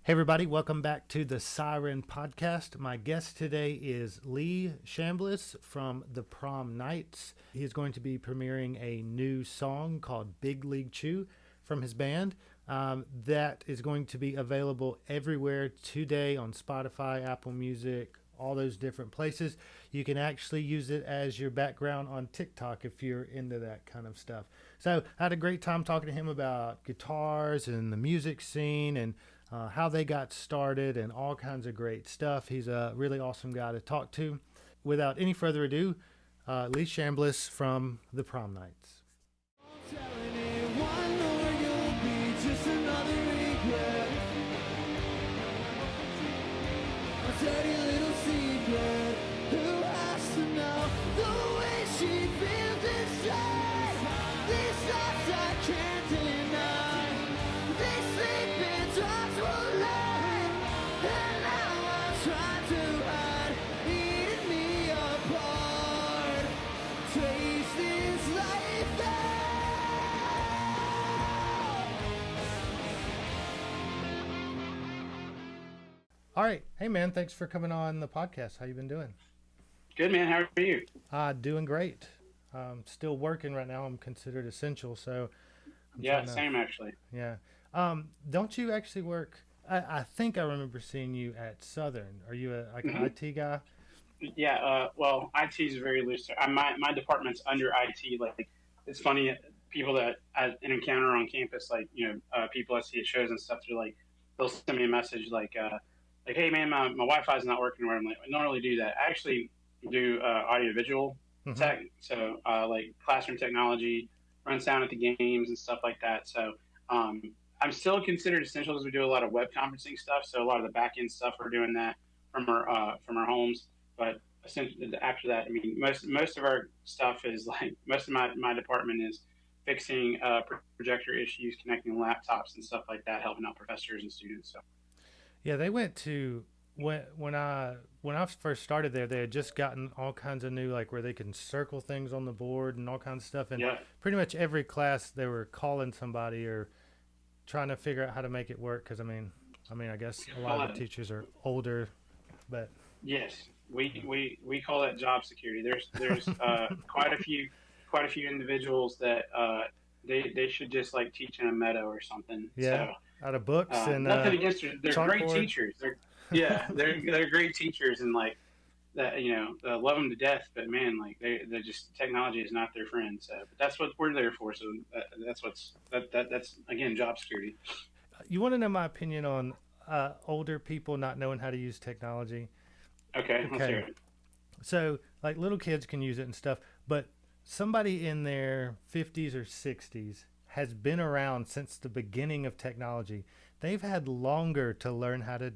Hey everybody, welcome back to the Siren podcast. My guest today is Lee Shambliss from the Prom Knights. He is going to be premiering a new song called Big League Chew from his band. That is going to be available everywhere today on Spotify, Apple Music, all those different places. You can actually use it as your background on TikTok if you're into that kind of stuff. So I had a great time talking to him about guitars and the music scene and how they got started and all kinds of great stuff. He's a really awesome guy to talk to. Without any further ado, Lee Shambliss from the Prom Knights. Dirty little secret. Who has to know the way she feels inside? These thoughts I can't deny. They sleep in talks will lie, and now I'm trying to hide, eating me apart. Taste this life out. All right. Hey, man, thanks for coming on the podcast. How you been doing? Good, man. How are you? Doing great. Still working right now. I'm considered essential, so Yeah, same actually. yeah. Don't you actually work? I think I remember seeing you at Southern. Are you an IT guy? Yeah, well, IT is very loose. My department's under IT. Like, it's funny, people that I encounter on campus, like, people I see at shows and stuff, they'll send me a message like, hey, man, my Wi-Fi is not working. Where I'm like, I don't really do that. I actually do audiovisual tech, so like classroom technology, run sound at the games and stuff like that. So I'm still considered essential because we do a lot of web conferencing stuff. So a lot of the back end stuff we're doing that from our homes. But essentially, after that, I mean, most of our stuff is like most of my department is fixing projector issues, connecting laptops and stuff like that, helping out professors and students. So. Yeah, they went to when I first started there. They had just gotten all kinds of new, like where they can circle things on the board and all kinds of stuff. And pretty much every class they were calling somebody or trying to figure out how to make it work. Because I mean, I guess a lot of the teachers are older, but yes, we call that job security. There's quite a few individuals that they should just like teach in a meadow or something. Yeah. So, out of books and nothing against them. They're chalkboard. Great teachers. They're great teachers and like that. Love them to death. But man, like they're just technology is not their friend. So but that's what we're there for. So that's again job security. You want to know my opinion on older people not knowing how to use technology? Okay. Let's hear it. So like little kids can use it and stuff, but somebody in their 50s or 60s has been around since the beginning of technology. They've had longer to learn how to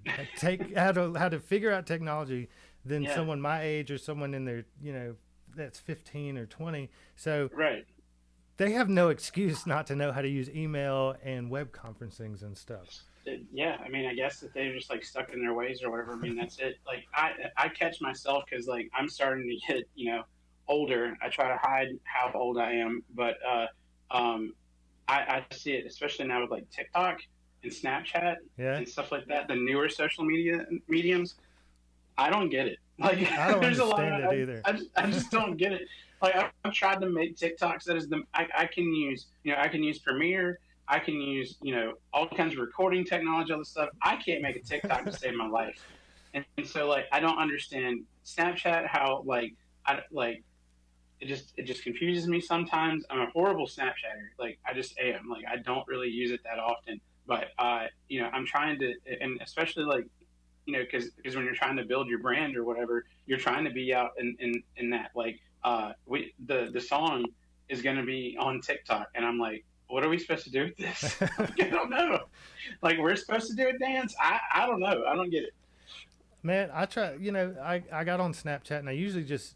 how to figure out technology than someone my age or someone in their, that's 15 or 20. So right. They have no excuse not to know how to use email and web conferencings and stuff. Yeah, I mean, I guess that they're just like stuck in their ways or whatever. I mean, that's it. Like I catch myself because like I'm starting to get, older. I try to hide how old I am, but I see it, especially now with like TikTok and Snapchat and stuff like that, the newer social media mediums. I don't get it. Like, I don't understand it either. I just don't get it. Like, I've tried to make TikToks that is I can use, I can use Premiere. I can use, all kinds of recording technology, all this stuff. I can't make a TikTok to save my life. And so, like, I don't understand Snapchat, how, it just confuses me sometimes. I'm a horrible Snapchatter. Like, I just am. Like, I don't really use it that often. But, I'm trying to, and especially, like, because when you're trying to build your brand or whatever, you're trying to be out in that. Like, the song is going to be on TikTok. And I'm like, what are we supposed to do with this? I don't know. Like, we're supposed to do a dance? I don't know. I don't get it. Man, I try, I got on Snapchat and I usually just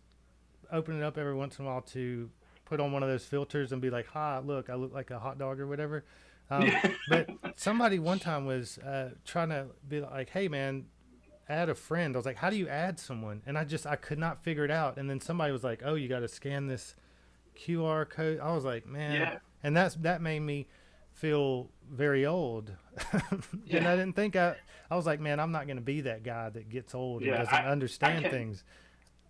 open it up every once in a while to put on one of those filters and be like, hi, look, I look like a hot dog or whatever. But somebody one time was trying to be like, hey, man, add a friend. I was like, how do you add someone? And I could not figure it out. And then somebody was like, oh, you got to scan this QR code. I was like, man. Yeah. And that made me feel very old. And I didn't think I I was like, man, I'm not going to be that guy that gets old and Yeah, doesn't I understand can. things.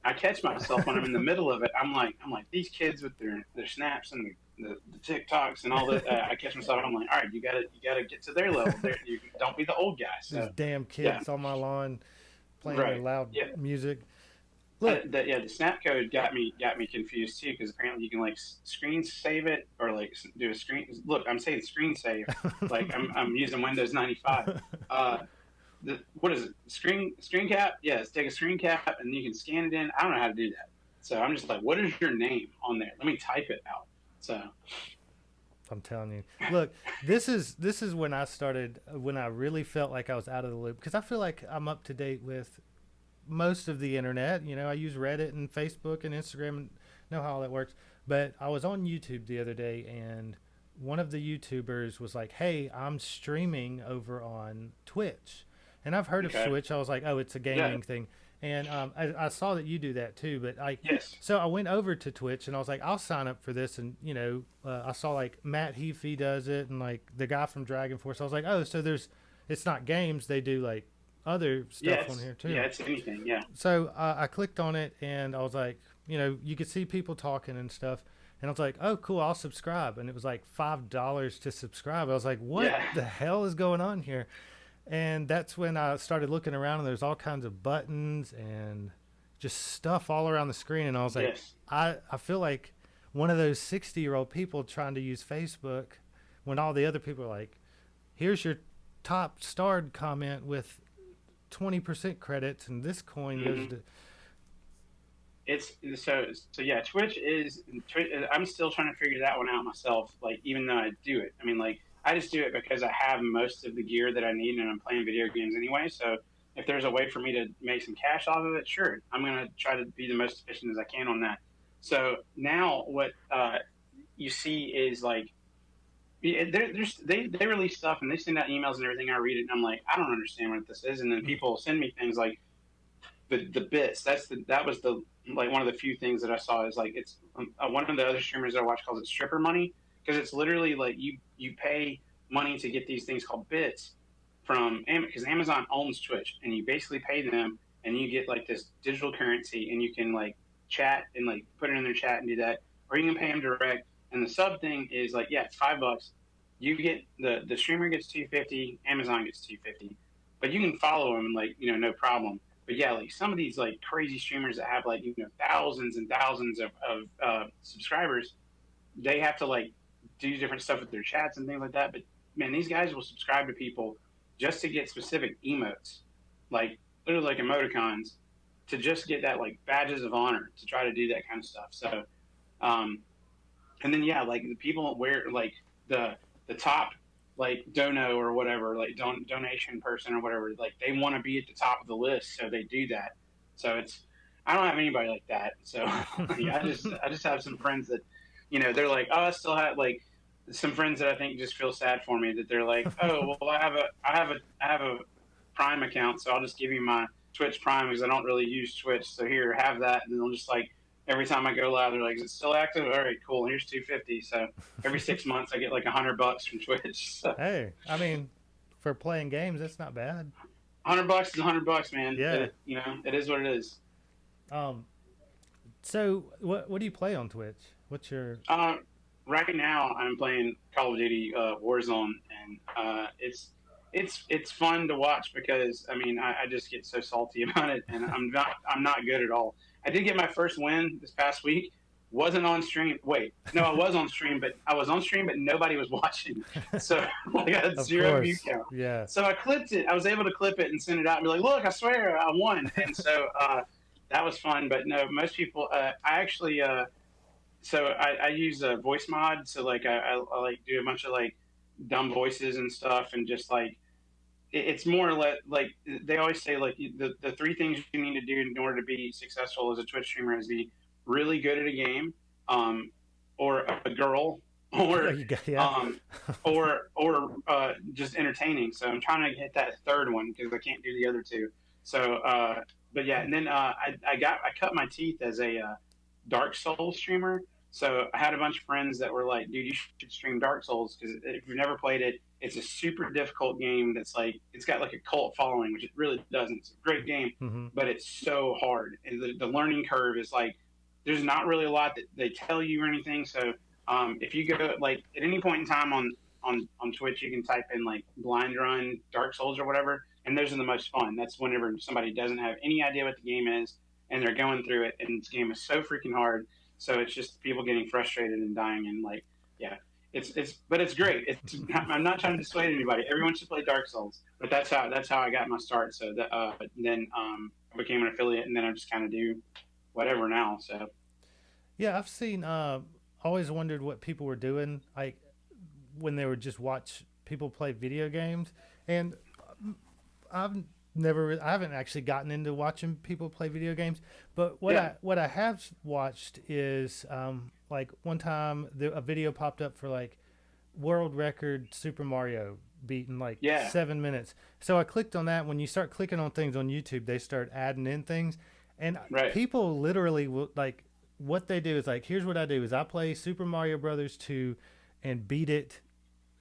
I catch myself when I'm in the middle of it. I'm like these kids with their snaps and the TikToks and all that. I catch myself. I'm like, all right, you gotta get to their level. There, you don't be the old guy. These So damn yeah, kids on my lawn playing their right. loud Yeah, music. Look, the snap code got me confused too because apparently you can like screen save it or like do a screen. Look, I'm saying screen save, like I'm using Windows 95. Uh, what is it? Screen cap? Yes, take a screen cap and you can scan it in. I don't know how to do that, so I'm just like, what is your name on there? Let me type it out. So I'm telling you. Look, this is when I started when I really felt like I was out of the loop because I feel like I'm up to date with most of the internet. You know, I use Reddit and Facebook and Instagram and know how all that works. But I was on YouTube the other day and one of the YouTubers was like, "Hey, I'm streaming over on Twitch." And I've heard of okay, Switch. I was like, "Oh, it's a yeah, gaming thing." And I saw that you do that too. But yes, so I went over to Twitch and I was like, I'll sign up for this. And I saw like Matt Heafy does it and like the guy from Dragon Force. I was like, oh, so it's not games. They do like other stuff on here too. it's anything, yeah, So I clicked on it and I was like, you could see people talking and stuff. And I was like, oh, cool, I'll subscribe. And it was like $5 to subscribe. I was like, what yeah, the hell is going on here? And that's when I started looking around and there's all kinds of buttons and just stuff all around the screen. And I was like, yes, I feel like one of those 60-year-old people trying to use Facebook when all the other people are like, here's your top starred comment with 20% credits and this coin goes hmm to. it's so yeah. I'm still trying to figure that one out myself. Like even though I do it, I mean, like I just do it because I have most of the gear that I need, and I'm playing video games anyway. So if there's a way for me to make some cash off of it, sure, I'm gonna try to be the most efficient as I can on that. So now what you see is like they release stuff and they send out emails and everything. I read it and I'm like, I don't understand what this is. And then people send me things like the bits. That was the like one of the few things that I saw is like it's one of the other streamers that I watch calls it stripper money because it's literally like you pay money to get these things called bits from because Amazon owns Twitch and you basically pay them and you get like this digital currency and you can like chat and like put it in their chat and do that or you can pay them direct and the sub thing is like yeah it's $5 you get the streamer gets 250 Amazon gets 250 but you can follow them like no problem but yeah, like some of these like crazy streamers that have like thousands and thousands of subscribers, they have to like do different stuff with their chats and things like that. But man, these guys will subscribe to people just to get specific emotes, like literally like emoticons, to just get that like badges of honor to try to do that kind of stuff. So, um, and then yeah, like the people where like the top like dono or whatever, like donation person or whatever, like they want to be at the top of the list, so they do that. So it's I don't have anybody like that. So yeah, I just have some friends that, they're like, oh, I still have like some friends that I think just feel sad for me that they're like, oh, well, I have a Prime account, so I'll just give you my Twitch Prime because I don't really use Twitch. So here, have that, and they'll just like every time I go live, they're like, "Is it still active?" All right, cool. Here's 250. So every 6 months, I get like $100 from Twitch. So Hey, I mean, for playing games, that's not bad. $100 is $100, man. Yeah. It is what it is. Um. So what do you play on Twitch? What's your? Uh, right now, I'm playing Call of Duty Warzone, and it's fun to watch because I mean I just get so salty about it, and I'm not good at all. I did get my first win this past week. Wasn't on stream. Wait, no, I was on stream, but nobody was watching. So I got Of zero view course. count. Yeah. So I clipped it. I was able to clip it and send it out and be like, "Look, I swear I won." And so that was fun. But no, most people. I actually. So I use a voice mod. So like I like do a bunch of like dumb voices and stuff, and just like it's more like they always say like the three things you need to do in order to be successful as a Twitch streamer is be really good at a game, or a girl, Yeah. or Yeah. just entertaining. So I'm trying to hit that third one because I can't do the other two. So, but yeah, and then I cut my teeth as a Dark Souls streamer. So I had a bunch of friends that were like, "Dude, you should stream Dark Souls because if you've never played it, it's a super difficult game. That's like it's got like a cult following, which it really doesn't. It's a great game, Mm-hmm. but it's so hard, and the learning curve is like there's not really a lot that they tell you or anything. So if you go like at any point in time on Twitch, you can type in like blind run Dark Souls or whatever, and those are the most fun. That's whenever somebody doesn't have any idea what the game is and they're going through it, and the game is so freaking hard. So it's just people getting frustrated and dying, and like, yeah, but it's great. I'm not trying to dissuade anybody. Everyone should play Dark Souls, but that's how I got my start. So that then I became an affiliate, and then I just kind of do whatever now. So Yeah, I've seen. Always wondered what people were doing, like when they would just watch people play video games, and I've I haven't actually gotten into watching people play video games. But yeah, what I have watched is like one time a video popped up for like world record Super Mario beat in like yeah, 7 minutes. So I clicked on that. When you start clicking on things on YouTube, they start adding in things, and right, people literally will like what they do is like, here's what I do is I play Super Mario Brothers 2 and beat it,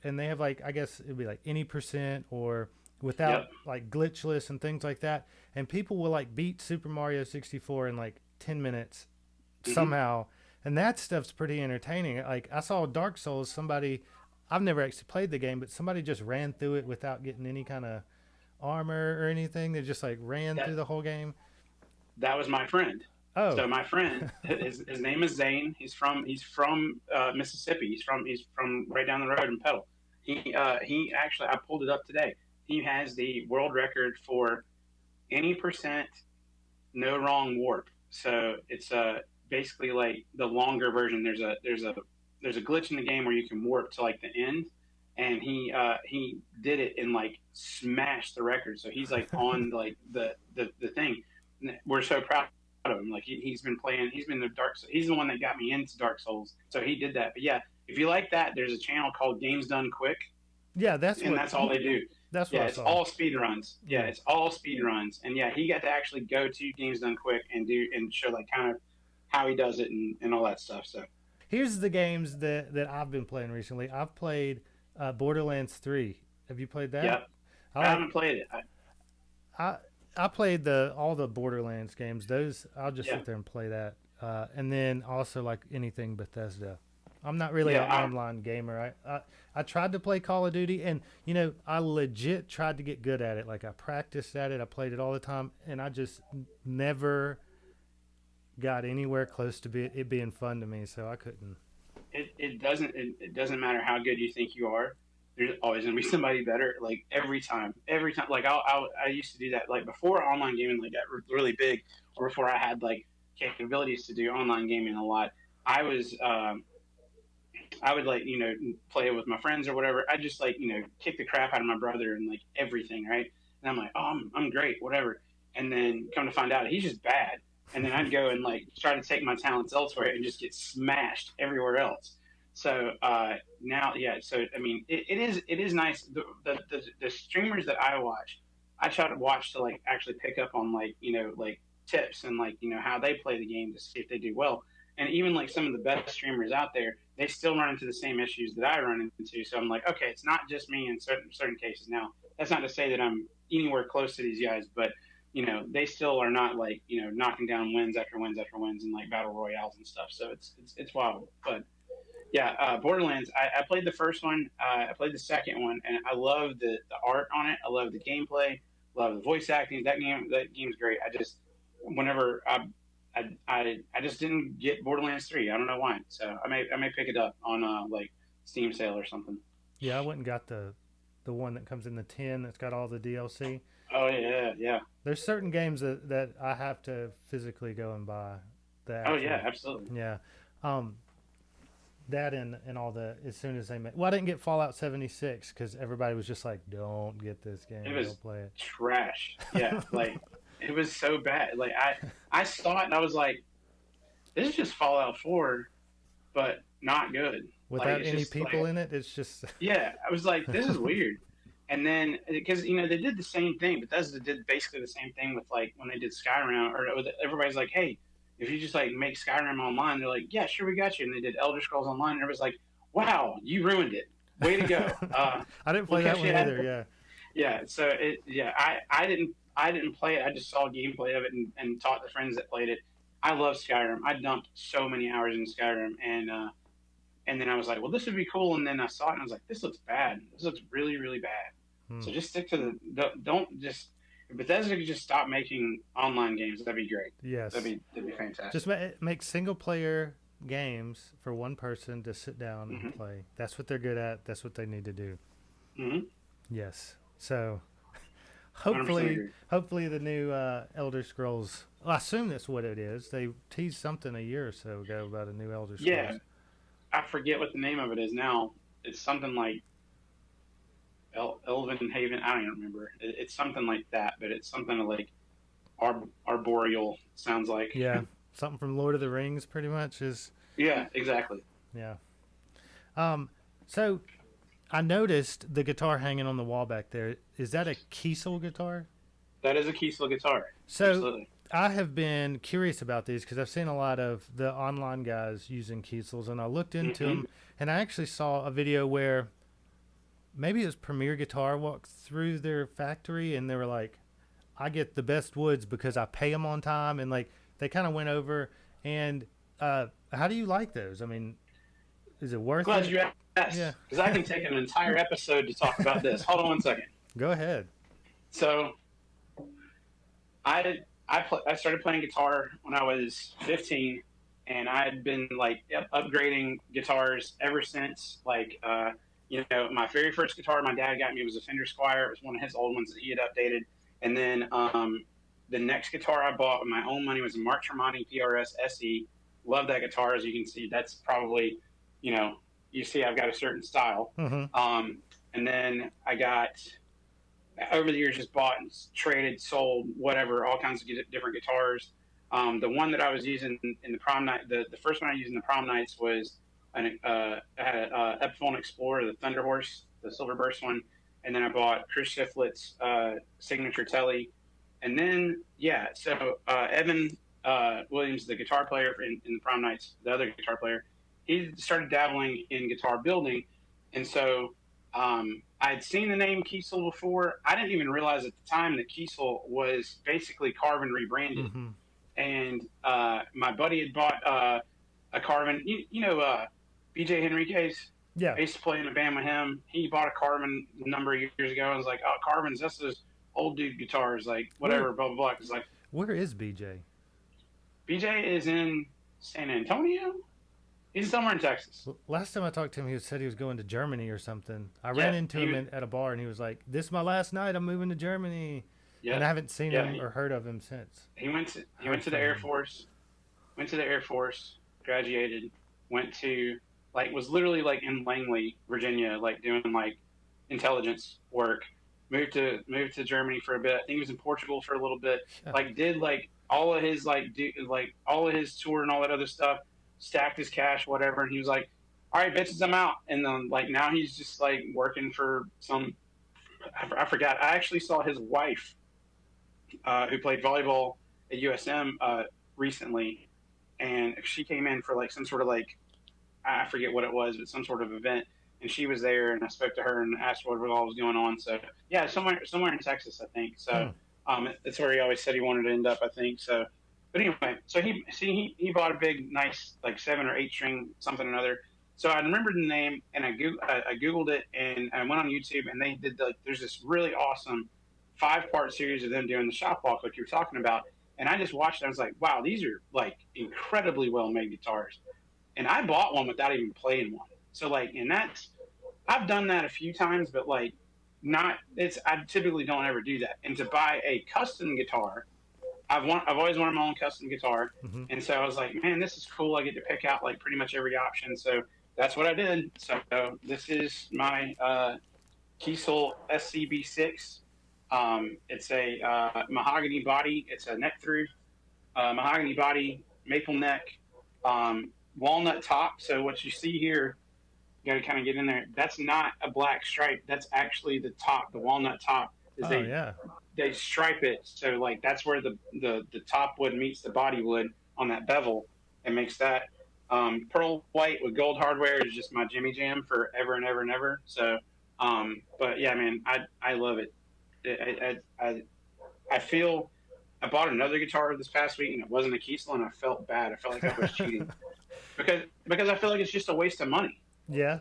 and they have like, I guess it'd be like any percent or without yep, like glitchless and things like that, and people will like beat Super Mario 64 in like 10 minutes hmm somehow, and that stuff's pretty entertaining. Like I saw Dark Souls, somebody, I've never actually played the game, but somebody just ran through it without getting any kind of armor or anything. They just like ran through that the whole game. that was my friend. Oh. So my friend, his name is Zane. He's from Mississippi. He's from right down the road in Pedal. He actually I pulled it up today. He has the world record for any percent no wrong warp. So it's basically like the longer version. There's a glitch in the game where you can warp to like the end, and he did it and like smashed the record. So he's like on like the thing. We're so proud of him. Like he's been playing. He's been the Dark. He's the one that got me into Dark Souls. So he did that. But yeah, if you like that, there's a channel called Games Done Quick, Yeah, and that's all they do. that's what Yeah, I it's saw. all speed runs. Yeah, Yeah. it's all speed runs. And yeah, he got to actually go to Games Done Quick and do and show like kind of how he does it and all that stuff. So Here's the games that I've been playing recently. I've played Borderlands 3. Have you played that? yep, I I like haven't played it. I I played the all the Borderlands games. Those I'll just Yeah, sit there and play that. And then also like anything Bethesda. I'm not really an yeah, online gamer. I tried to play Call of Duty, and I legit tried to get good at it. Like I practiced at it. I played it all the time, and I just never got anywhere close to it being fun to me. So I couldn't. it doesn't matter how good you think you are. There's always gonna be somebody better. Like every time. Like I used to do that. Like before online gaming like got really big, or before I had like capabilities to do online gaming a lot. I was I would like play it with my friends or whatever. I just like kick the crap out of my brother and like everything, right? And I'm like, oh, I'm great, whatever. And then come to find out he's just bad. And then I'd go and like try to take my talents elsewhere and just get smashed everywhere else. So now, yeah. So I mean, it is nice. The streamers that I watch, I try to watch to like actually pick up on like like tips and like how they play the game to see if they do well. And even like some of the best streamers out there, they still run into the same issues that I run into. So I'm like, okay, it's not just me in certain cases. Now, that's not to say that I'm anywhere close to these guys, but they still are not like knocking down wins after wins after wins in like battle royales and stuff. So it's wild. But yeah, Borderlands. I played the first one. I played the second one, and I love the art on it. I love the gameplay. Love the voice acting. That game's great. I just whenever I just didn't get Borderlands 3. I don't know why. So I may pick it up on like Steam sale or something. Yeah, I went and got the one that comes in the tin that's got all the DLC. Oh yeah, yeah. There's certain games that I have to physically go and buy. The Oh yeah, actual, absolutely. yeah, um, that and all the as soon as they made. Well, I didn't get Fallout 76 because everybody was just like, "Don't get this It game, was don't play trash. Yeah, like it was so bad. Like I saw it and I was like, this is just Fallout 4, but not good. Like without it's any just people like in it." It's just yeah, I was like, this is weird. And then because they did the same thing, Bethesda did basically the same thing with like when they did Skyrim, or everybody's like, hey, if you just like make Skyrim online, they're like, yeah, sure, we got you. And they did Elder Scrolls Online, and everybody's like, wow, you ruined it. Way to go. I didn't We'll play that catch one you at either. Yeah. yeah. So I didn't play it. I just saw gameplay of it and taught the friends that played it. I love Skyrim. I dumped so many hours in Skyrim, and then I was like, well, this would be cool. And then I saw it and I was like, this looks bad. This looks really, really bad. Hmm. So just stick to don't just, if Bethesda could just stop making online games, that'd be great. Yes. That'd be fantastic. Just make single player games for one person to sit down and play. That's what they're good at. That's what they need to do. Mm-hmm. Yes. So 100% agree. hopefully the new Elder Scrolls. Well, I assume that's what it is. They teased something a year or so ago about a new Elder Scrolls. Yeah, I forget what the name of it is now. It's something like Elven Haven. I don't even remember. It's something like that, but it's something like arboreal. Sounds like. Yeah, something from Lord of the Rings, pretty much is. Yeah, exactly. Yeah. So I noticed the guitar hanging on the wall back there. Is that a Kiesel guitar? That is a Kiesel guitar. So absolutely. I have been curious about these because I've seen a lot of the online guys using Kiesels, and I looked into them, and I actually saw a video where maybe it was Premier Guitar walked through their factory, and they were like, I get the best woods because I pay them on time, and like they kind of went over. And how do you like those? I mean, is it worth Glad it? you asked. Yeah. Because I can take an entire episode to talk about this. Hold on one second. Go ahead. So I started playing guitar when I was 15, and I had been like upgrading guitars ever since. Like, my very first guitar my dad got me was a Fender Squier. It was one of his old ones that he had updated. And then the next guitar I bought with my own money was a Mark Tremonti PRS SE. Love that guitar. As you can see, that's probably, you see I've got a certain style. Mm-hmm. And then I got, over the years, just bought and traded, sold, whatever, all kinds of different guitars. The one that I was using in the Prom Night, the first one I used in the Prom Nights was I had an Epiphone Explorer, the Thunder Horse, the Silver Burst one, and then I bought Chris Shiflett's signature Telly, and then Evan Williams, the guitar player in the Prom Nights, the other guitar player, he started dabbling in guitar building, and so I had seen the name Kiesel before. I didn't even realize at the time that Kiesel was basically Carvin rebranded. Mm-hmm. And my buddy had bought a Carvin. BJ Henriquez? Yeah. I used to play in a band with him. He bought a Carvin a number of years ago. I was like, oh, Carvin's, that's those old dude guitars, like whatever, blah, blah, blah. It's like, where is BJ? BJ is in San Antonio? He's somewhere in Texas. Last time I talked to him, he said he was going to Germany or something. I ran into him at a bar, and he was like, this is my last night. I'm moving to Germany. Yeah. And I haven't seen him or heard of him since. He went to the Air Force, graduated, was literally like in Langley, Virginia, like doing like intelligence work. Moved to Germany for a bit. I think he was in Portugal for a little bit. Like did like all of his all of his tour and all that other stuff. Stacked his cash, whatever, and he was like, "All right, bitches, I'm out." And then like now he's just like working for some. I forgot. I actually saw his wife, who played volleyball at USM recently, and she came in for like some sort of like, I forget what it was, but some sort of event, and she was there, and I spoke to her and asked what all was going on. So yeah, somewhere in Texas, I think. So that's where he always said he wanted to end up, I think. So, but anyway, so he bought a big, nice like 7 or 8 string something or another. So I remembered the name, and I googled it, and I went on YouTube, and they did there's this really awesome 5-part series of them doing the shop walk like you were talking about, and I just watched it. I was like, wow, these are like incredibly well made guitars, and I bought one without even playing one. So like, and I've done that a few times, but like I typically don't ever do that. And to buy a custom guitar, I've always wanted my own custom guitar, and so I was like, man, this is cool. I get to pick out like pretty much every option. So that's what I did. So this is my Kiesel SCB6. It's a mahogany body. It's a neck through mahogany body, maple neck, walnut top. So what you see here, you got to kind of get in there. That's not a black stripe. That's actually the top, the walnut top. They stripe it. So like that's where the top wood meets the body wood. on that bevel and makes that. Pearl white with gold hardware is just my Jimmy Jam forever and ever and ever. So, but yeah, man, I love it. I feel I bought another guitar this past week and it wasn't a Kiesel and I felt bad. I felt like I was cheating because I feel like it's just a waste of money. Yeah.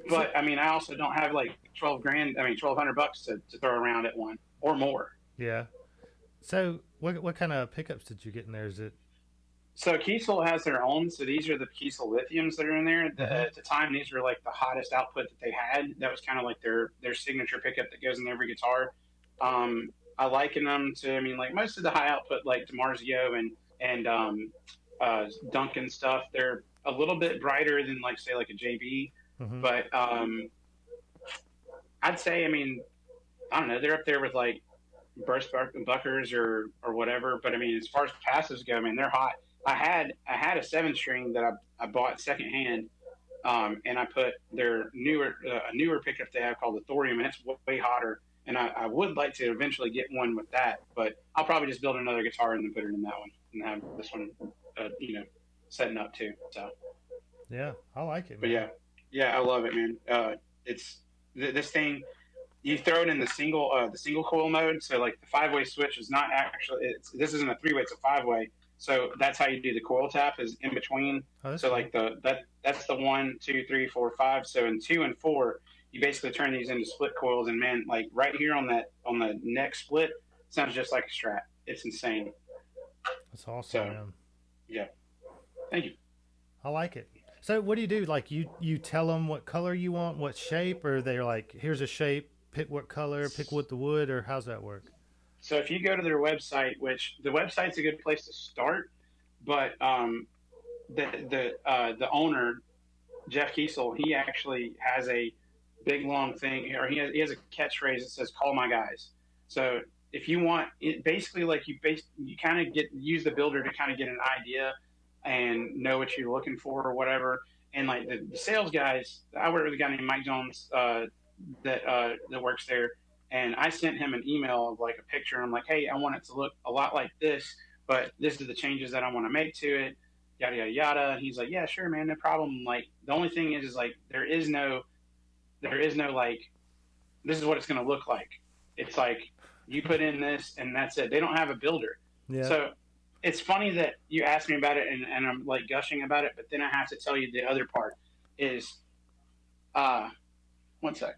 So, But I mean, I also don't have like 12 grand. I mean, $1,200 to throw around at one or more. yeah. So what kind of pickups did you get in there? Is it? So Kiesel has their own. So these are the Kiesel lithiums that are in there. Uh-huh. At the time, these were like the hottest output that they had. That was kind of like their signature pickup that goes in every guitar. I liken them to. I mean, like most of the high output like DiMarzio and Duncan stuff. They're a little bit brighter than like say like a JB, Mm-hmm. but I'd say I mean I don't know. They're up there with like burst buckers or whatever. But I mean, as far as passives go, I mean, they're hot. I had a 7 string that I bought secondhand, and I put their a newer pickup they have called the Thorium, and it's way hotter. And I would like to eventually get one with that, but I'll probably just build another guitar and then put it in that one and have this one, setting up too. So, Yeah, I like it, but man. yeah, I love it, man. This thing you throw it in the single coil mode. So like the 5-way switch is not actually this isn't a 3-way, it's a 5-way. So that's how you do the coil tap is in between. Oh, that's So cool. like that's the 1, 2, 3, 4, 5. So in 2 and 4, you basically turn these into split coils. And man, like right here on the neck split, sounds just like a Strat. It's insane. That's awesome, So man. yeah, thank you. I like it. So what do you do? Like you tell them what color you want, what shape, or they're like, here's a shape, pick what color, pick what the wood, or how's that work? So if you go to their website, which the website's a good place to start, but the owner Jeff Kiesel, he actually has a big long thing, or he has a catchphrase that says "Call my guys." So if you want it, basically like you kind of use the builder to kind of get an idea and know what you're looking for or whatever. And like the sales guys, I work with a guy named Mike Jones that works there, and I sent him an email of like a picture. I'm like, hey, I want it to look a lot like this, but this is the changes that I want to make to it, yada yada yada. And he's like, yeah, sure, man, no problem. Like the only thing is like there is no like this is what it's going to look like. It's like you put in this and that's it. They don't have a builder. Yeah. So it's funny that you asked me about it and I'm like gushing about it, but then I have to tell you the other part is one sec.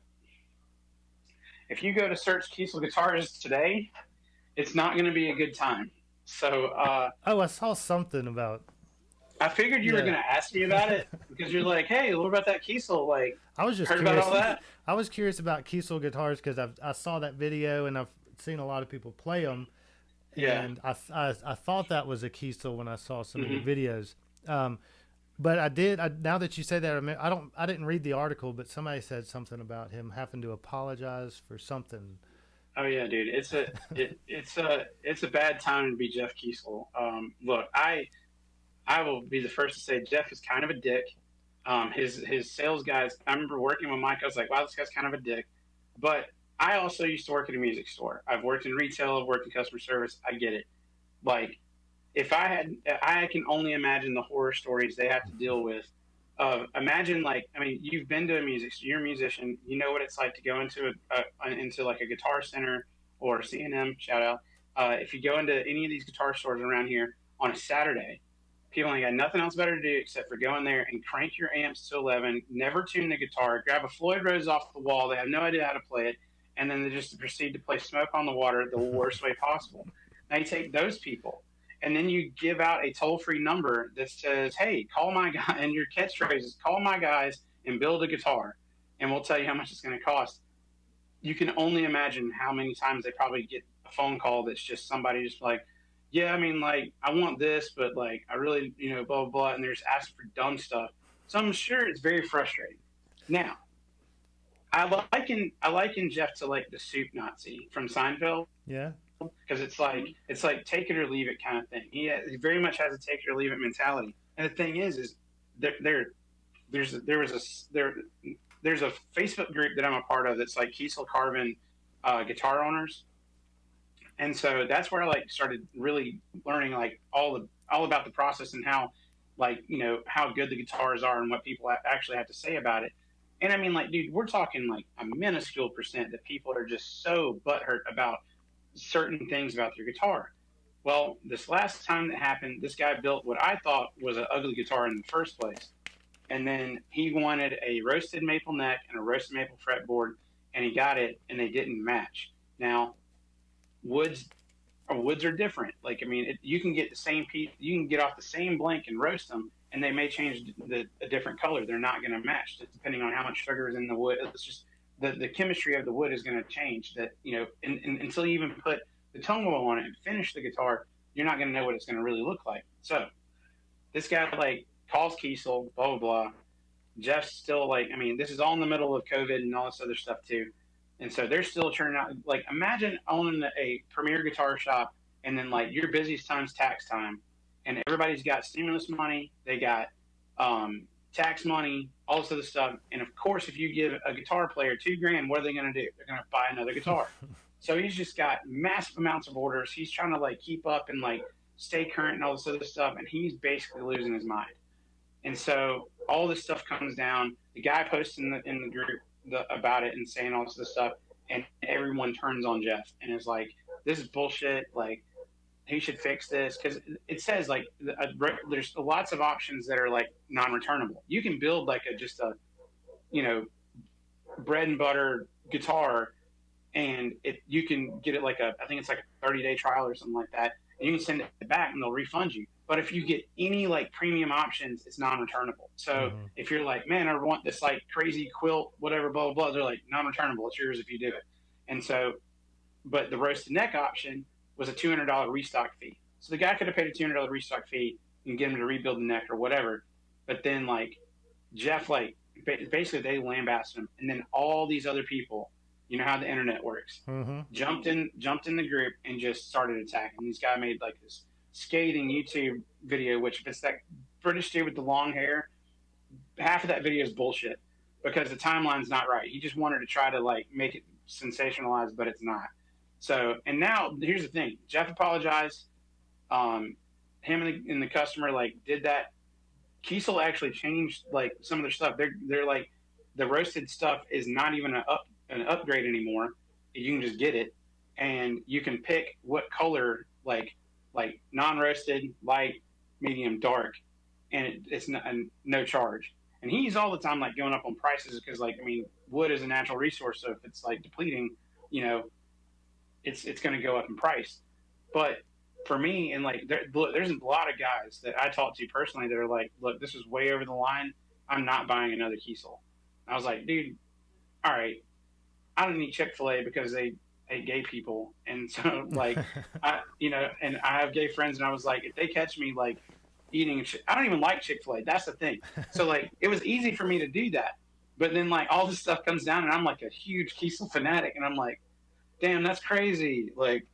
If you go to search Kiesel guitars today, it's not going to be a good time. So Oh, I saw something about. I figured you were Yeah. going to ask me about it because you're like, hey, what about that Kiesel? Like, I was just heard about curious. all that? I was curious about Kiesel guitars because I saw that video and I've seen a lot of people play them, Yeah. and I thought that was a Kiesel when I saw some of Mm-hmm. the videos. But I did. Now that you say that, I didn't read the article, but somebody said something about him having to apologize for something. Oh yeah, dude. It's a bad time to be Jeff Kiesel. Look, I will be the first to say Jeff is kind of a dick. His sales guys. I remember working with Mike. I was like, wow, this guy's kind of a dick. But I also used to work at a music store. I've worked in retail. I've worked in customer service. I get it. Like, if I can only imagine the horror stories they have to deal with. Imagine like, I mean, you've been to you're a musician. You know what it's like to go into into like a Guitar Center or C&M. Shout out. If you go into any of these guitar stores around here on a Saturday, people ain't got nothing else better to do except for go in there and crank your amps to 11, never tune the guitar, grab a Floyd Rose off the wall. They have no idea how to play it, and then they just proceed to play Smoke on the Water the worst way possible. Now you take those people, and then you give out a toll-free number that says, hey, call my guy, and your catchphrase is, call my guys and build a guitar, and we'll tell you how much it's going to cost. You can only imagine how many times they probably get a phone call that's just somebody just like, yeah, I mean, like, I want this, but like, I really, blah, blah, blah. And they're just asking for dumb stuff. So I'm sure it's very frustrating. Now, I liken Jeff to like the soup Nazi from Seinfeld Yeah. because it's like take it or leave it kind of thing. He very much has a take it or leave it mentality. And the thing is there's a Facebook group that I'm a part of that's like Kiesel Carbon guitar owners. And so that's where I like started really learning like all all about the process and how, like, how good the guitars are and what people actually have to say about it. And I mean, like, dude, we're talking like a minuscule percent that people are just so butthurt about certain things about their guitar. Well, this last time that happened, this guy built what I thought was an ugly guitar in the first place. And then he wanted a roasted maple neck and a roasted maple fretboard, and he got it, and they didn't match. Now, woods woods are different. Like, I mean, you can get the same piece, you can get off the same blank and roast them, and they may change a different color. They're not going to match, depending on how much sugar is in the wood. It's just the chemistry of the wood is going to change. That, until you even put the tone oil on it and finish the guitar, you're not going to know what it's going to really look like. So this guy like calls Kiesel, blah blah blah. Jeff's still like, I mean, this is all in the middle of COVID and all this other stuff too. And so they're still churning out. Like, imagine owning a premier guitar shop, and then like your busiest time's tax time, and everybody's got stimulus money, they got tax money, all this other stuff. And of course, if you give a guitar player $2,000, what are they going to do? They're going to buy another guitar. So he's just got massive amounts of orders. He's trying to like keep up and like stay current and all this other stuff, and he's basically losing his mind. And so all this stuff comes down. The guy posts in the group about it and saying all this stuff, and everyone turns on Jeff and is like, "This is bullshit. Like, he should fix this," because it says like there's lots of options that are like non-returnable. You can build like just a bread and butter guitar, and you can get it like I think it's like a 30-day trial or something like that, and you can send it back and they'll refund you. But if you get any like premium options, it's non-returnable. So if you're like, man, I want this like crazy quilt, whatever, blah, blah, blah, they're like, non-returnable. It's yours if you do it. And so, but the roasted neck option was a $200 restock fee. So the guy could have paid a $200 restock fee and get him to rebuild the neck or whatever. But then like Jeff, like basically they lambasted him. And then all these other people, you know how the internet works, jumped in the group and just started attacking. This guy made like this skating YouTube video, which if it's that British dude with the long hair, half of that video is bullshit because the timeline's not right. He just wanted to try to like make it sensationalized, but it's not. So, and now here's the thing: Jeff apologized. Him and the customer like did that. Kiesel actually changed like some of their stuff. They're like the roasted stuff is not even an upgrade anymore. You can just get it, and you can pick what color like non-roasted, light, medium, dark, and it's no charge. And he's all the time like going up on prices because like, I mean, wood is a natural resource, so if it's like depleting, it's going to go up in price. But for me, and like there's a lot of guys that I talk to personally that are like, look, this is way over the line. I'm not buying another Kiesel. I was like, dude, all right, I don't eat Chick-fil-A because they hate gay people, and so like and I have gay friends, and I was like, if they catch me like eating I don't even like Chick-fil-A. That's the thing. So like it was easy for me to do that, but then like all this stuff comes down and I'm like a huge Kiesel fanatic, and I'm like, damn, that's crazy, like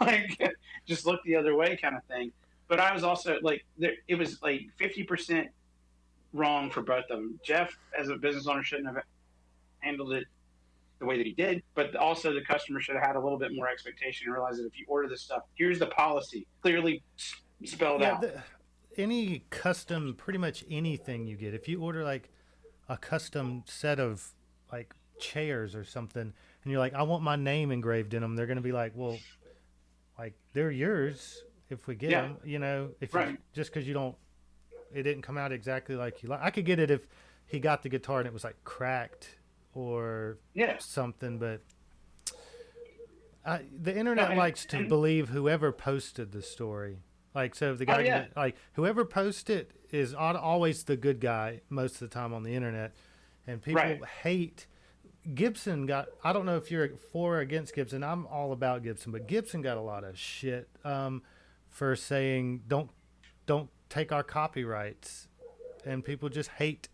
like just look the other way kind of thing. But I was also like it was like 50% wrong for both of them. Jeff as a business owner shouldn't have handled it the way that he did, but also the customer should have had a little bit more expectation and realize that if you order this stuff, here's the policy clearly spelled out. Any custom, pretty much anything you get, if you order like a custom set of like chairs or something, and you're like, I want my name engraved in them, they're going to be like, well, like they're yours if we get them, if you, just because it didn't come out exactly like you like. I could get it if he got the guitar and it was like cracked or something, but the internet likes to believe whoever posted the story. Like, so if the guy, like whoever posted is always the good guy most of the time on the internet, and people hate Gibson. I don't know if you're for or against Gibson. I'm all about Gibson, but Gibson got a lot of shit for saying don't take our copyrights, and people just hate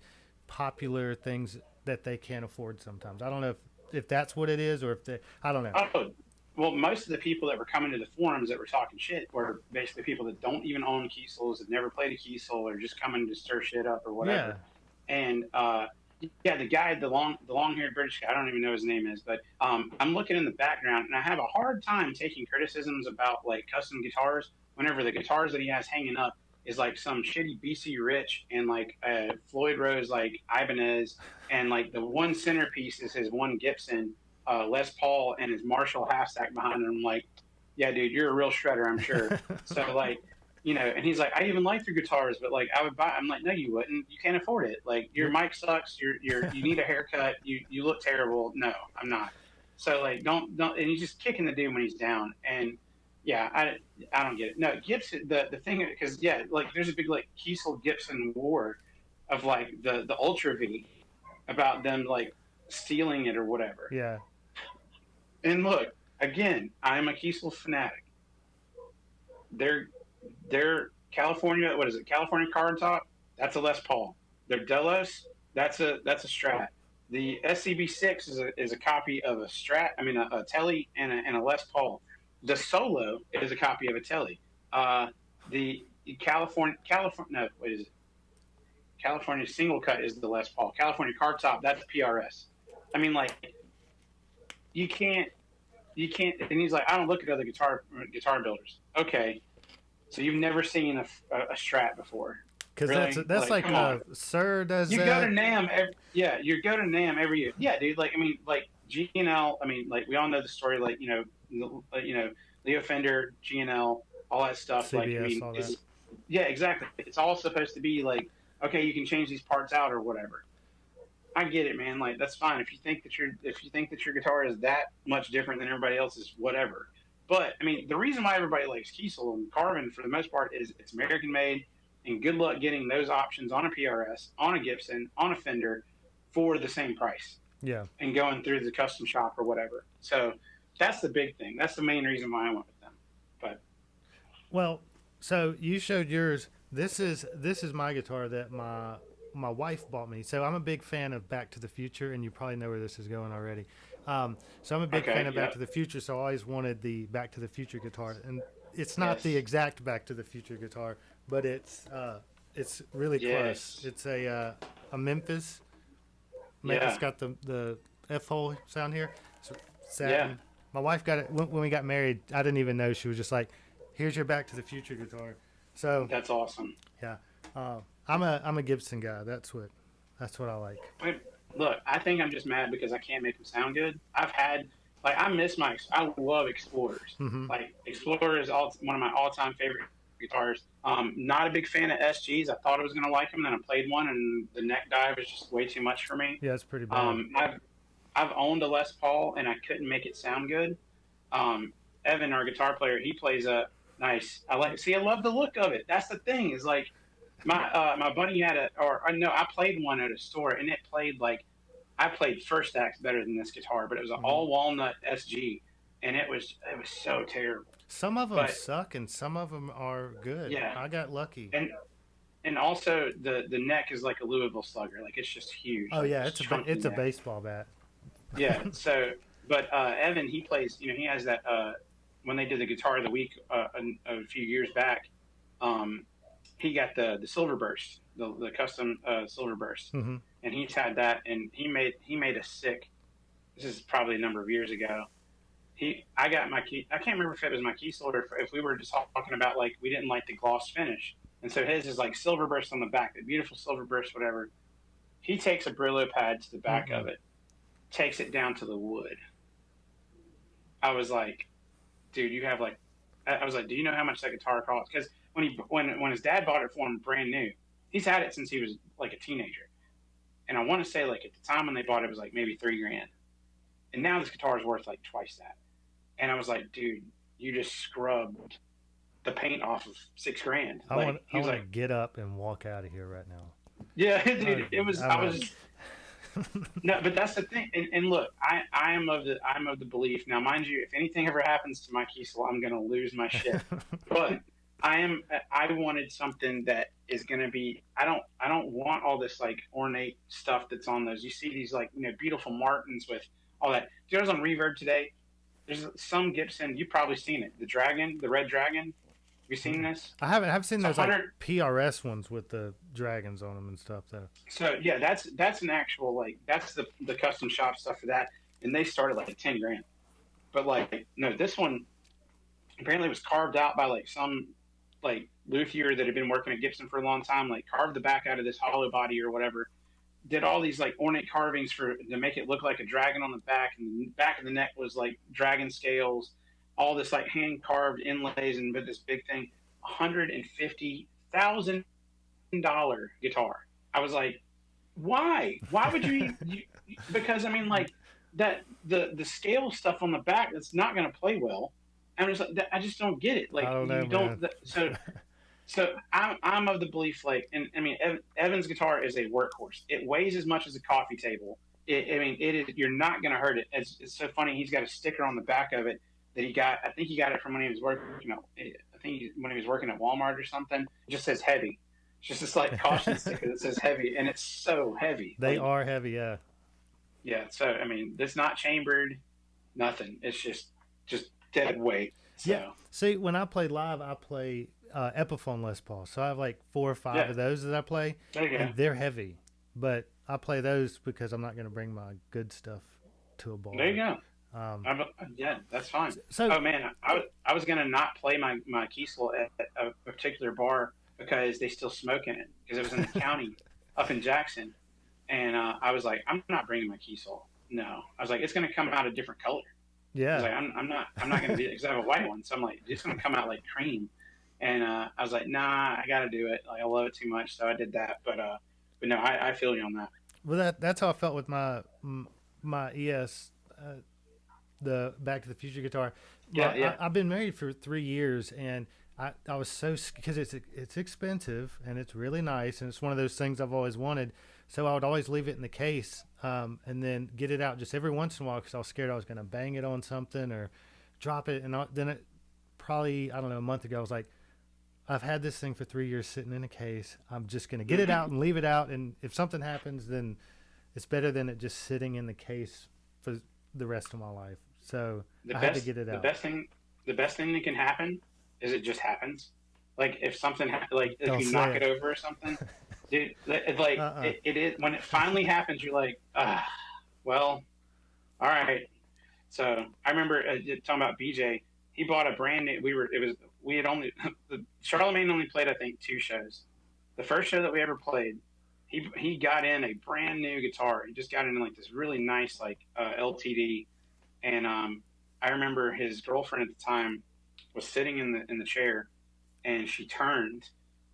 popular things that they can't afford sometimes. I don't know if that's what it is, or I don't know. Oh, well, most of the people that were coming to the forums that were talking shit were basically people that don't even own Kiesels, that never played a Kiesel, or just coming to stir shit up or whatever. Yeah. And the guy, the long-haired British guy, I don't even know his name is, but I'm looking in the background, and I have a hard time taking criticisms about like custom guitars whenever the guitars that he has hanging up is like some shitty BC Rich and like Floyd Rose like Ibanez, and like the one centerpiece is his one Gibson Les Paul and his Marshall half stack behind him. I'm like, yeah, dude, you're a real shredder, I'm sure. So like, and he's like, I even like your guitars, but like I would buy. I'm like, no, you wouldn't. You can't afford it. Like your mic sucks. You need a haircut. You look terrible. No, I'm not. So like, don't. And he's just kicking the dude when he's down. And yeah, I don't get it. No, Gibson. The thing, because yeah, like there's a big like Kiesel Gibson war of like the Ultra V about them like stealing it or whatever. Yeah. And look, again, I'm a Kiesel fanatic. Their California, what is it? California card top. That's a Les Paul. Their Delos. That's a Strat. The SCB6 is a copy of a Strat. I mean a Tele and a Les Paul. The Solo is a copy of a Tele. The California. No, what is it? California single cut is the Les Paul. California card top. That's PRS. I mean, like, you can't. And he's like, I don't look at other guitar builders. Okay, so you've never seen a Strat before? Because really? that's like Sir does. You go to NAMM. You go to NAMM every year. Yeah, dude. Like, I mean, like G&L. I mean, like we all know the story. Like, Leo Fender, G&L, all that stuff. CBS, like, I mean, all that. Yeah, exactly. It's all supposed to be like, okay, you can change these parts out or whatever. I get it, man. Like, that's fine. If you think that your guitar is that much different than everybody else's, whatever. But I mean, the reason why everybody likes Kiesel and Carbon for the most part is it's American made, and good luck getting those options on a PRS, on a Gibson, on a Fender for the same price. Yeah. And going through the custom shop or whatever. So that's the big thing. That's the main reason why I went with them. But well, so you showed yours. This is my guitar that my wife bought me. So I'm a big fan of Back to the Future, and you probably know where this is going already. So I'm a big fan of Back to the Future, so I always wanted the Back to the Future guitar. And it's not the exact Back to the Future guitar, but it's really close. It's a Memphis. Memphis got the F-hole sound here. So satin. My wife got it when we got married. I didn't even know. She was just like, here's your Back to the Future guitar. So that's awesome. Yeah. I'm a Gibson guy. That's what I like. Look, I think I'm just mad because I can't make them sound good. I love Explorers. Mm-hmm. Like, Explorer is one of my all-time favorite guitars. Not a big fan of SGs. I thought I was going to like them, then I played one, and the neck dive is just way too much for me. Yeah, it's pretty bad. I've owned a Les Paul, and I couldn't make it sound good. Evan, our guitar player, he plays a nice. I love the look of it. That's the thing. Is like my buddy had I played one at a store, and it played like I played first acts better than this guitar, but it was an all walnut SG, and it was so terrible. Some of them suck, and some of them are good. Yeah, I got lucky. And also the neck is like a Louisville Slugger, like it's just huge. Oh like, yeah, it's a baseball bat. Yeah. So, but Evan, he plays. He has that. When they did the Guitar of the Week a few years back, he got the Silver Burst, the custom Silver Burst, mm-hmm. and he's had that, and he made a sick. This is probably a number of years ago. I got my key. I can't remember if it was my Kiesel or if we were just talking about like we didn't like the gloss finish, and so his is like Silver Burst on the back, the beautiful Silver Burst, whatever. He takes a Brillo pad to the back mm-hmm. of it, takes it down to the wood. I was like, dude, you have like, I was like, do you know how much that guitar costs? Because when his dad bought it for him brand new, he's had it since he was like a teenager. And I want to say like at the time when they bought it, it was like maybe $3,000. And now this guitar is worth like twice that. And I was like, dude, you just scrubbed the paint off of $6,000. I want to get up and walk out of here right now. Yeah, dude, no, but that's the thing. And look, I'm of the belief now, mind you, if anything ever happens to my Kiesel, I'm gonna lose my shit. But I wanted something that is gonna be. I don't want all this like ornate stuff that's on those. You see these like beautiful Martins with all that. Dude, I was on Reverb today. There's some Gibson. You've probably seen it. The Red Dragon. Have you seen this? I haven't. I've seen those like PRS ones with the dragons on them and stuff though. So yeah, that's an actual like that's the custom shop stuff for that, and they started like $10,000. But like no, this one apparently was carved out by like some like luthier that had been working at Gibson for a long time, like carved the back out of this hollow body or whatever. Did all these like ornate carvings for to make it look like a dragon on the back, and the back of the neck was like dragon scales, all this like hand carved inlays, and with this big thing, $150,000 guitar. I was like, why? Why would you? Because I mean, like that the scale stuff on the back that's not going to play well. And I was like, I just don't get it. I Like don't know, you don't. man. So I'm of the belief like, and I mean, Evan's guitar is a workhorse. It weighs as much as a coffee table. I mean, it is. You're not going to hurt it. It's so funny. He's got a sticker on the back of it that he got. I think he got it from when he was working. I think when he was working at Walmart or something. It just says heavy. It's just this like caution sticker that says heavy, and it's so heavy. They like, are heavy, yeah. Yeah. So I mean, it's not chambered, nothing. It's just dead weight. So. Yeah. See, when I play live, I play Epiphone Les Paul. So I have like 4 or 5 of those that I play, and they're heavy. But I play those because I'm not going to bring my good stuff to a bar. There you go. Yeah, that's fine. So, oh man, I was gonna not play my Kiesel at a particular bar because they still smoke in it because it was in the county up in Jackson, and I was like, I'm not bringing my Kiesel. No, I was like, it's gonna come out a different color. yeah. I was like, I'm not gonna do it because I have a white one, so I'm like, it's gonna come out like cream, and I was like, nah, I gotta do it. Like I love it too much, so I did that. But no, I feel you on that. Well, that's how I felt with my ES. The Back to the Future guitar. Well, Yeah. I've been married for 3 years, and I was so, because it's expensive and it's really nice, and it's one of those things I've always wanted. So I would always leave it in the case, and then get it out just every once in a while because I was scared I was going to bang it on something or drop it. And then it probably, I don't know, a month ago, I was like, I've had this thing for 3 years sitting in a case. I'm just going to get it out and leave it out, and if something happens, then it's better than it just sitting in the case for the rest of my life. So I had to get it out. The best thing that can happen is it just happens. Like if something like if Don't you say knock it. it over or something, dude. It's like it is when it finally happens. You're like, well, all right. So I remember talking about BJ. He bought a brand new. We had only Charlemagne only played I think 2 shows. The first show that we ever played, he got in a brand new guitar. He just got in like this really nice like LTD. And I remember his girlfriend at the time was sitting in the chair, and she turned,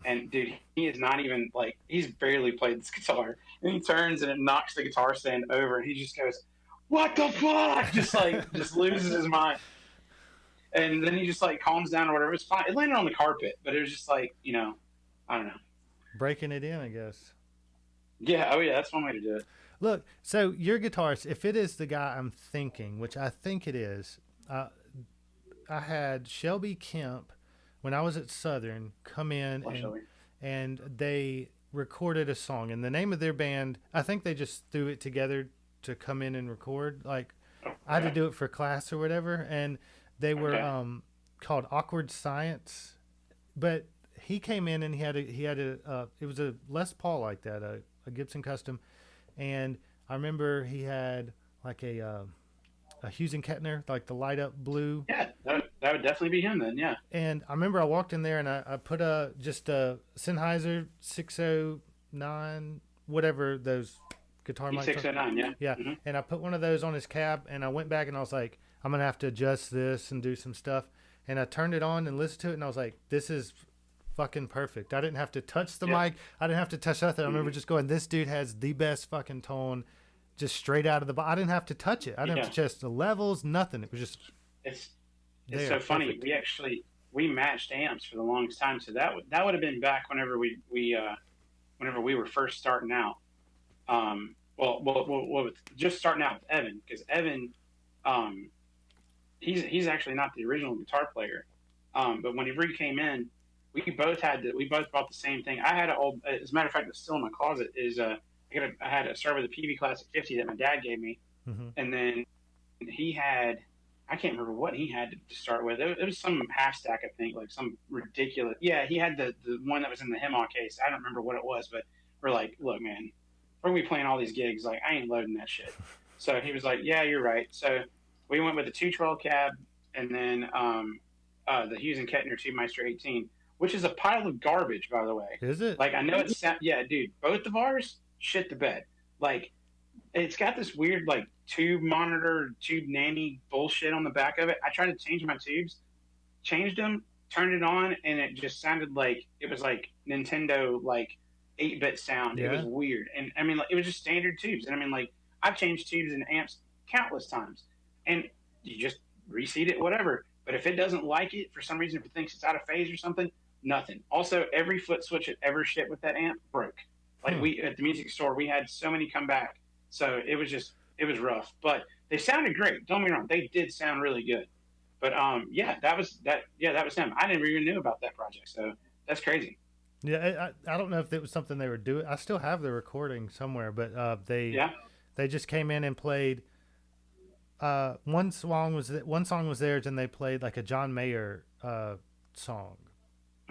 and dude, he is not even like he's barely played this guitar, and he turns and it knocks the guitar stand over, and he just goes, "What the fuck?" just loses his mind, and then he just like calms down or whatever. It's fine. It landed on the carpet, but it was just like I don't know, Breaking it in, I guess. Yeah. Oh yeah, that's one way to do it. Look, so your guitarist, if it is the guy I'm thinking, which I think it is, I had Shelby Kemp when I was at Southern come in and they recorded a song. And the name of their band, I think they just threw it together to come in and record. Like I had to do it for class or whatever. And they were called Awkward Science. But he came in and he had it was a Les Paul like that, a Gibson Custom. And I remember he had like a Hughes and Kettner, like the light up blue. Yeah, that would definitely be him then. Yeah. And I remember I walked in there and I put just a Sennheiser 609, whatever those guitar mics. 609, yeah. Yeah. Mm-hmm. And I put one of those on his cab, and I went back and I was like, I'm gonna have to adjust this and do some stuff. And I turned it on and listened to it, and I was like, this is fucking perfect. I didn't have to touch the mic. I didn't have to touch nothing. I remember just going, this dude has the best fucking tone just straight out of the box. I didn't have to touch it. I didn't have to adjust the levels, nothing. It was just it's so funny. Perfect. We matched amps for the longest time. So that would have been back whenever we were first starting out. Well, just starting out with Evan, because Evan he's actually not the original guitar player. But whenever he came in, we both bought the same thing. I had an old, as a matter of fact, it's still in my closet. I had a started with a PV Classic 50 that my dad gave me, and then he had, I can't remember what he had to start with. It was some half stack, I think, like some ridiculous. Yeah, he had the one that was in the Hemlock case. I don't remember what it was, but we're like, look, man, we're gonna be playing all these gigs. Like, I ain't loading that shit. So he was like, yeah, you're right. So we went with the 212 cab, and then the Hughes and Kettner 2 Meister 18. which is a pile of garbage, by the way. Is it? Like I know it's yeah, dude. Both of ours shit the bed. Like it's got this weird like tube monitor, tube nanny bullshit on the back of it. I tried to change my tubes, changed them, turned it on, and it just sounded like it was like Nintendo like 8-bit sound. It was Yeah. weird, and I mean like, it was just standard tubes. And I mean like I've changed tubes and amps countless times, and you just reseat it, whatever. But if it doesn't like it for some reason, if it thinks it's out of phase or something, nothing. Also, every foot switch that ever shipped with that amp broke. Like we at the music store, we had so many come back, so it was rough. But they sounded great. Don't get me wrong, they did sound really good. But yeah, that was that. Yeah, that was them. I never even knew about that project, so that's crazy. Yeah, I don't know if it was something they were doing. I still have the recording somewhere, but Yeah. they just came in and played. One song was theirs, and they played like a John Mayer song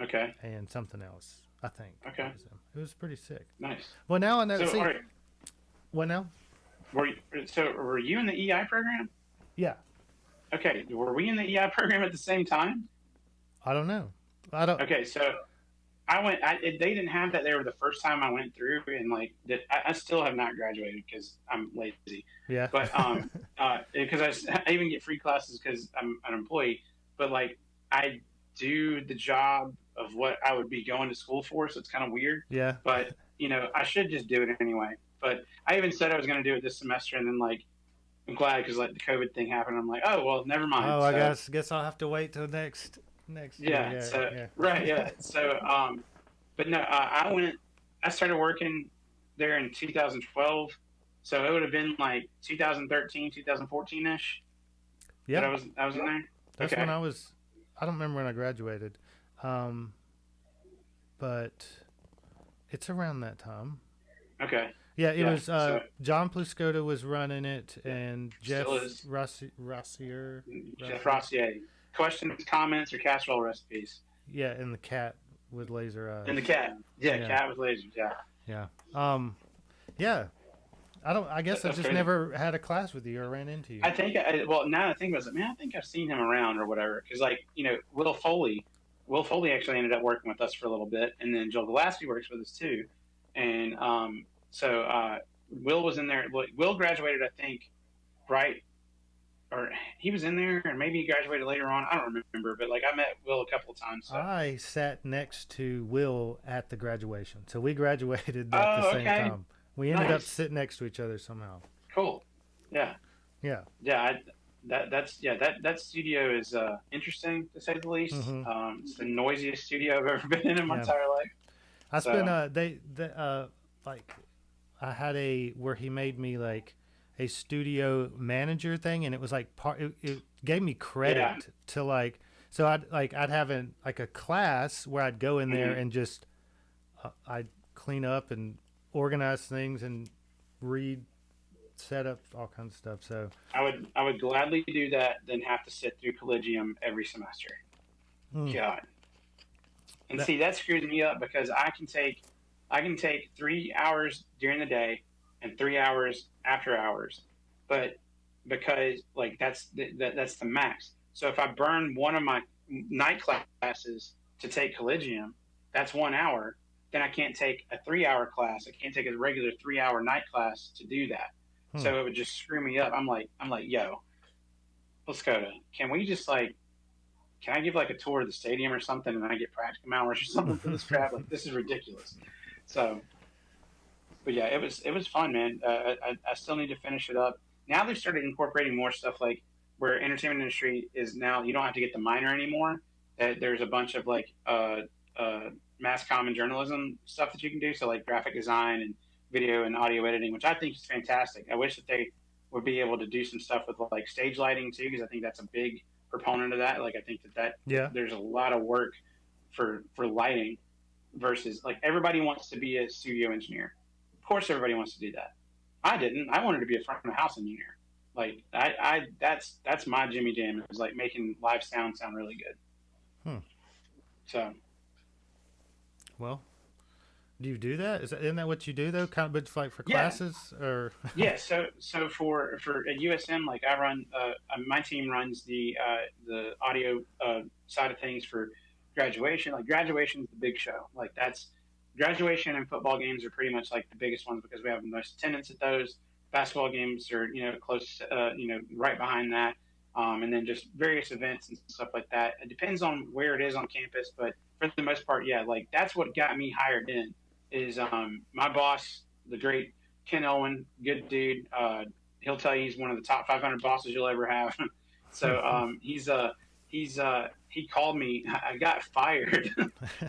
Okay. and something else. I think. Okay. It was pretty sick. Nice. Well, now I know. So, See, all right, what now? were you in the EI program? Yeah, Okay. Were we in the EI program at the same time? I don't know. I don't. Okay, so I went. They didn't have that there the first time I went through, and like that, I still have not graduated because I'm lazy. Yeah. But because I even get free classes because I'm an employee. But like I do the job of what I would be going to school for, so it's kind of weird. Yeah. But I should just do it anyway. But I even said I was going to do it this semester, and then like I'm glad because like the COVID thing happened. I'm like, oh well, never mind. Oh, So, I guess I'll have to wait till next. yeah, year. so Yeah. right, yeah. So but no, I started working there in 2012. So it would have been like 2013, 2014-ish. Yeah. That I was in there. That's Okay. when I was. I don't remember when I graduated, but it's around that time. Okay. Yeah, it Yeah, was. so- John Pluscoda was running it, and Jeff Still is. Rossier. Jeff Rossier. Questions, comments, or casserole recipes? Yeah, and the cat with laser eyes. And the cat. Yeah, Yeah. cat with lasers. Yeah. Yeah. Yeah. I guess I That's just crazy. never had a class with you or ran into you. I think. Well, now that I think about it, man, I think I've seen him around or whatever. Because like Will Foley. Will Foley actually ended up working with us for a little bit, and then Joel Gillespie works with us too. And so Will was in there. Will graduated, I think, right, or he was in there, and maybe he graduated later on. I don't remember, but like I met Will a couple of times. So. I sat next to Will at the graduation, so we graduated at Oh, the same okay. time. We ended up Nice. sitting next to each other somehow. Cool. Yeah. Yeah. Yeah. That studio is interesting to say the least. Mhm. It's the noisiest studio I've ever been in my Yeah. entire life. I So- spent like I had where he made me like a studio manager thing, and it was like it gave me credit Yeah. to like, so I'd have like a class where I'd go in there Mhm. and just I'd clean up and organize things and read, set up all kinds of stuff. So I would gladly do that than have to sit through Collegium every semester. Hmm. God. And That- see, that screws me up because I can take 3 hours during the day and 3 hours after hours, but because like that's the max. So if I burn one of my night classes to take Collegium, that's 1 hour. Then I can't take a 3-hour class. I can't take a regular 3-hour night class to do that. Hmm. So it would just screw me up. I'm like, yo, let's go to. Can we just like? Can I give like a tour of the stadium or something, and I get practicum hours or something for this crap? Like this is ridiculous. So, but yeah, it was fun, man. I still need to finish it up. Now they've started incorporating more stuff like where entertainment industry is now. You don't have to get the minor anymore. There's a bunch of like mass comm and journalism stuff that you can do. So like graphic design and video and audio editing, which I think is fantastic. I wish that they would be able to do some stuff with like stage lighting too, because I think that's a big proponent of that. Like I think that Yeah. there's a lot of work for lighting versus like everybody wants to be a studio engineer. Of course, everybody wants to do that. I didn't. I wanted to be a front of house engineer. Like that's my Jimmy Jam. Is like making live sound really good. Hmm. So Well, do you do that? Isn't that what you do though? Kind of, but like for Yeah. classes or? yeah, so for at USM, like I run, my team runs the audio side of things for graduation. Like graduation is the big show. Like that's graduation and football games are pretty much like the biggest ones because we have the most attendance at those. Basketball games are close, right behind that, and then just various events and stuff like that. It depends on where it is on campus, but for the most part, yeah, like that's what got me hired in. Is my boss, the great Ken Owen, good dude. He'll tell you he's one of the top 500 bosses you'll ever have. So he called me. I got fired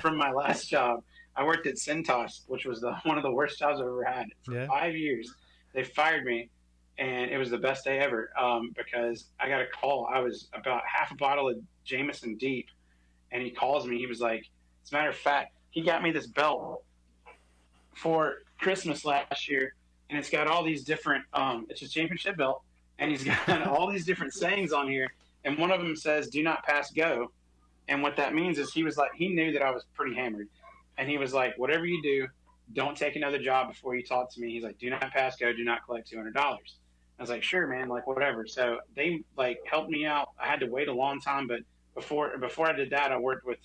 from my last job. I worked at Centos, which was one of the worst jobs I've ever had for Yeah. 5 years. They fired me, and it was the best day ever because I got a call. I was about half a bottle of Jameson deep, and he calls me. He was like, as a matter of fact, he got me this belt for Christmas last year, and it's got all these different. It's a championship belt, and he's got all these different sayings on here, and one of them says, "Do not pass go," and what that means is he knew that I was pretty hammered, and he was like, "Whatever you do, don't take another job before you talk to me." He's like, "Do not pass go, do not collect $200." I was like, "Sure, man, like whatever." So they like helped me out. I had to wait a long time, but before I did that, I worked with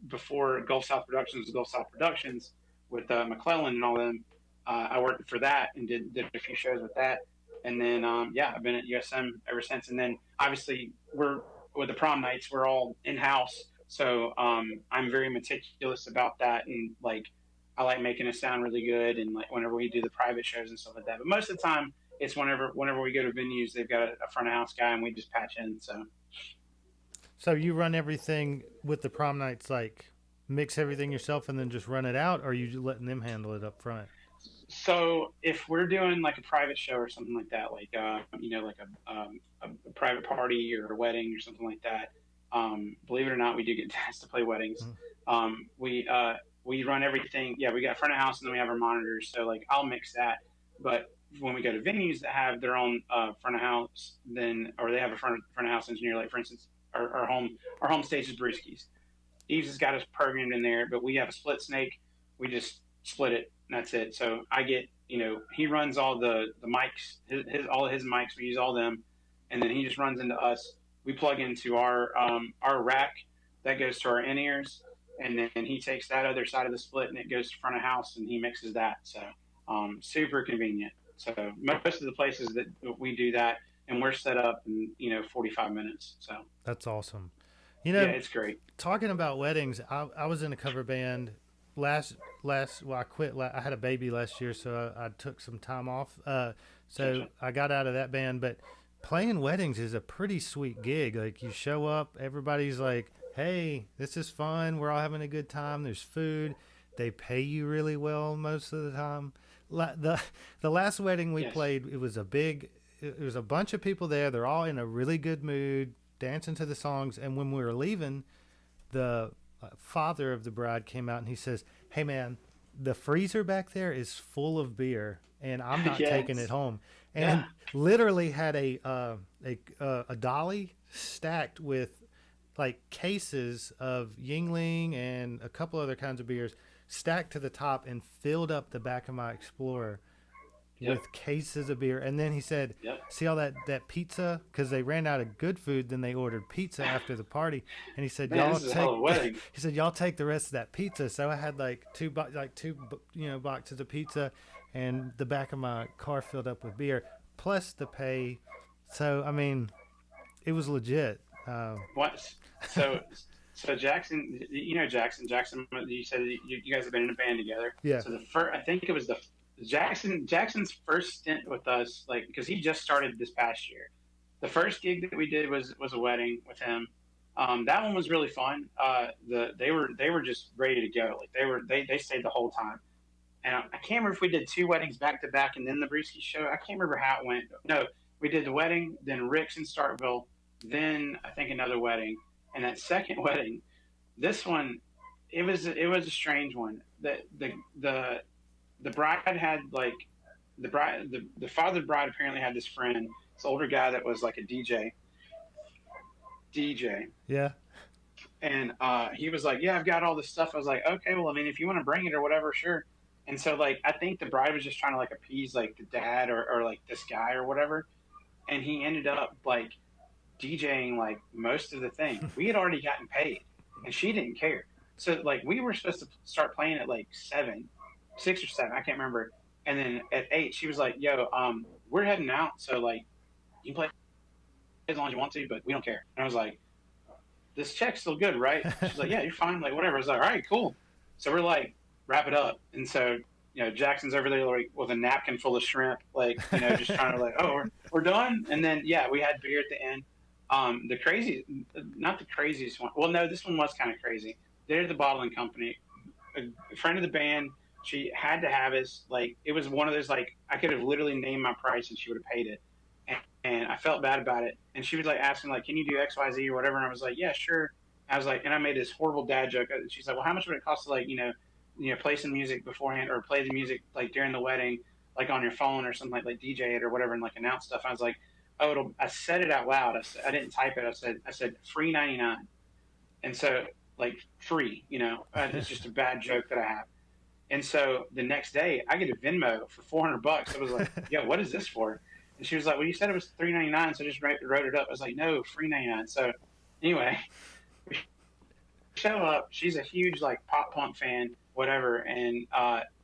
before Gulf South Productions, Gulf South Productions with McClellan and all them. I worked for that and did a few shows with that, and then I've been at USM ever since. And then obviously we're with the Prom Nights, we're all in house, so I'm very meticulous about that, and like I like making it sound really good, and like whenever we do the private shows and stuff like that. But most of the time, it's whenever we go to venues, they've got a front of house guy, and we just patch in. So you run everything with the Prom Nights, like mix everything yourself and then just run it out, or are you letting them handle it up front? So if we're doing like a private show or something like that, like like a private party or a wedding or something like that, believe it or not, we do get asked to play weddings. We run everything. Yeah, we got front of house and then we have our monitors. So like I'll mix that. But when we go to venues that have their own front of house, then or they have a front of house engineer, like for instance, our home stage is Brewski's. Eves has got us programmed in there, but we have a split snake. We just split it, and that's it. So I get, he runs all the mics, all of his mics. We use all them, and then he just runs into us. We plug into our rack that goes to our in ears, and then he takes that other side of the split and it goes to front of house, and he mixes that. So super convenient. So most of the places that we do that, and we're set up in 45 minutes. So That's awesome. yeah, it's great. Talking about weddings, I was in a cover band well, I quit. I had a baby last year, so I took some time off. So I got out of that band, but playing weddings is a pretty sweet gig. Like you show up, everybody's like, "Hey, this is fun. We're all having a good time. There's food." They pay you really well most of the time. The last wedding we played, it was a bunch of people there. They're all in a really good mood, dancing to the songs. And when we were leaving, the father of the bride came out and he says, "Hey man, the freezer back there is full of beer, and I'm not taking it home." And literally had a dolly stacked with like cases of Yingling and a couple other kinds of beers stacked to the top and filled up the back of my Explorer with cases of beer. And then he said, "See all that pizza?" Because they ran out of good food, then they ordered pizza after the party. And he said, Man, this is a hell of a wedding. He said, "Y'all take the rest of that pizza." So I had like two boxes of pizza, and the back of my car filled up with beer, plus the pay. So I mean, it was legit. What? So Jackson, Jackson. You said you guys have been in a band together. Yeah. So I think it was Jackson's first stint with us, like because he just started this past year. The first gig that we did was a wedding with him. That one was really fun. They were just ready to go. Like they stayed the whole time. And I can't remember if we did two weddings back to back and then the Brewski show. I can't remember how it went. No, we did the wedding, then Rick's in Starkville, then I think another wedding. And that second wedding, this one, it was a strange one. The bride had like the father of the bride apparently had this friend, this older guy that was like a DJ. Yeah. And he was like, "Yeah, I've got all this stuff." I was like, "Okay, well, I mean, if you want to bring it or whatever, sure." And so like I think the bride was just trying to like appease like the dad or like this guy or whatever, and he ended up like DJing like most of the thing. We had already gotten paid, and she didn't care. So like we were supposed to start playing at like 6 or 7, I can't remember. And then at 8, she was like, "Yo, we're heading out, so like you can play as long as you want to, but we don't care." And I was like, "This check's still good, right?" She's like, "Yeah, you're fine, like whatever." I was like, "All right, cool." So we're like, wrap it up, and so Jackson's over there like with a napkin full of shrimp, like just trying to like, oh, we're done. And then yeah, we had beer at the end. The crazy, not the craziest one. Well, no, this one was kind of crazy. They're the bottling company. A friend of the band, she had to have us. Like it was one of those like I could have literally named my price and she would have paid it. And I felt bad about it. And she was like asking like, "Can you do X, Y, Z or whatever?" And I was like, "Yeah, sure." I was like, and I made this horrible dad joke. She's like, "Well, how much would it cost to like play some music beforehand or play the music like during the wedding, like on your phone or something like DJ it or whatever and like announce stuff?" I was like, "Oh, I said it out loud. I didn't type it. I said free 99." And so like free, it's just a bad joke that I have. And so the next day I get a Venmo for $400. I was like, "Yo, what is this for?" And she was like, "Well, you said it was $3.99, so I just wrote it up." I was like, "No, free 99." So anyway, we show up. She's a huge like pop punk fan, whatever, and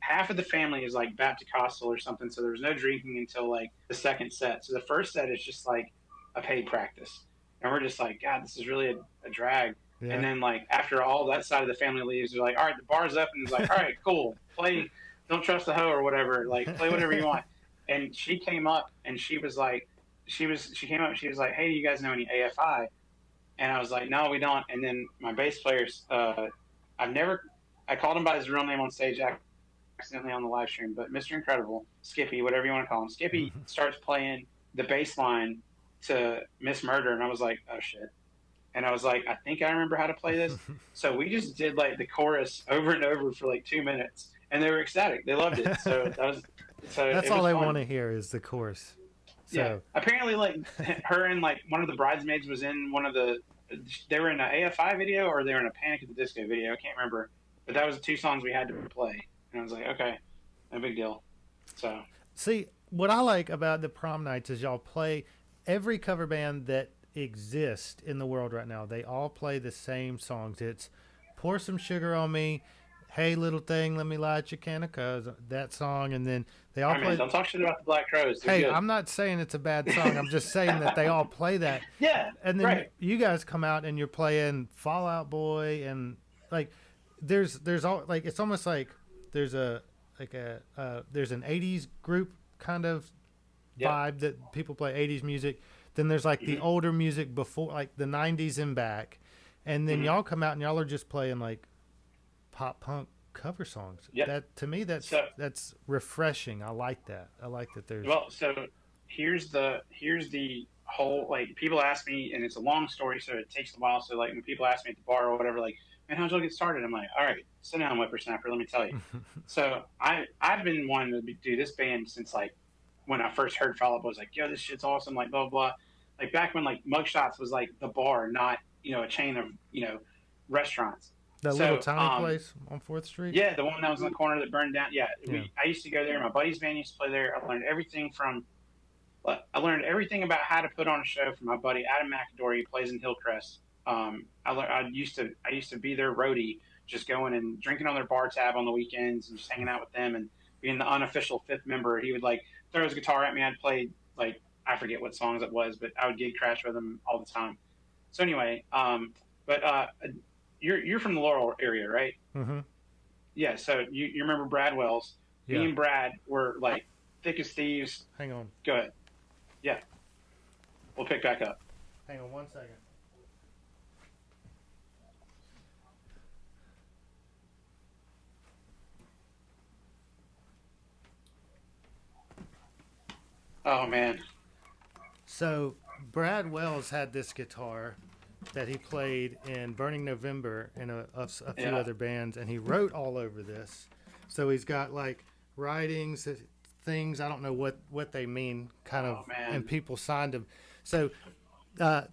half of the family is like Baptist Costal or something. So there was no drinking until like the second set. So the first set is just like a paid practice, and we're just like, "God, this is really a drag." Yeah. And then like after all that side of the family leaves, they're like, "All right, the bar's up," and it's like, "All right, cool, play, don't trust the hoe or whatever, like play whatever you want." And she came up and she was like, she came up and she was like, "Hey, do you guys know any AFI?" And I was like, "No, we don't." And then my bass players, I called him by his real name on stage accidentally on the live stream, but Mr. Incredible, Skippy, whatever you want to call him, Skippy starts playing the bass line to Miss Murder. And I was like, "Oh shit." And I was like, "I think I remember how to play this." So we just did like the chorus over and over for like 2 minutes and they were ecstatic. They loved it. That's all they want to hear is the chorus. So. Yeah. Apparently, like her and like one of the bridesmaids was in one of the. They were in an AFI video or they were in a Panic at the Disco video. I can't remember, but that was the 2 songs we had to play, and I was like, "Okay, no big deal." So see, what I like about the Prom Nights is y'all play every cover band that exists in the world right now. They all play the same songs. It's "Pour Some Sugar on Me," "Hey Little Thing, Let Me Light Your Can of Cuz," that song, and then they all play. Man, don't talk shit about the Black Crowes. They're hey, good. I'm not saying it's a bad song. I'm just saying that they all play that. Yeah, and then right. you guys come out and you're playing Fall Out Boy, and like there's all like it's almost like there's an 80s group kind of vibe that people play 80s music. Then there's like the older music before, like the 90s and back, and then y'all come out and y'all are just playing like pop punk cover songs. Yep. That to me that's refreshing. I like that. I like that there's so here's the whole like people ask me, and it's a long story, so it takes a while. So like when people ask me at the bar or whatever, like, "Man, how'd y'all get started?" I'm like, "All right, sit down, whippersnapper. Let me tell you." So I've been wanting to do this band since like when I first heard Fall Out Boy. I was like, "Yo, this shit's awesome!" Like blah blah. Like back when like Mugshots was like the bar, not a chain of restaurants. That little tiny place on 4th Street? Yeah, the one that was in the corner that burned down. Yeah, I used to go there. My buddy's band used to play there. I learned everything about how to put on a show from my buddy Adam McAdory, who plays in Hillcrest. I used to be their roadie, just going and drinking on their bar tab on the weekends and just hanging out with them and being the unofficial 5th member. He would like throw his guitar at me. I'd play like I forget what songs it was, but I would gig crash with him all the time. So anyway, You're from the Laurel area, right? Mm-hmm. Yeah, so you remember Brad Wells. Yeah. Me and Brad were like thick as thieves. Hang on. Go ahead. Yeah. We'll pick back up. Hang on 1 second. Oh, man. So Brad Wells had this guitar that he played in Burning November and a few other bands, and he wrote all over this. So he's got like writings, things, I don't know what they mean, kind of, and people signed them. So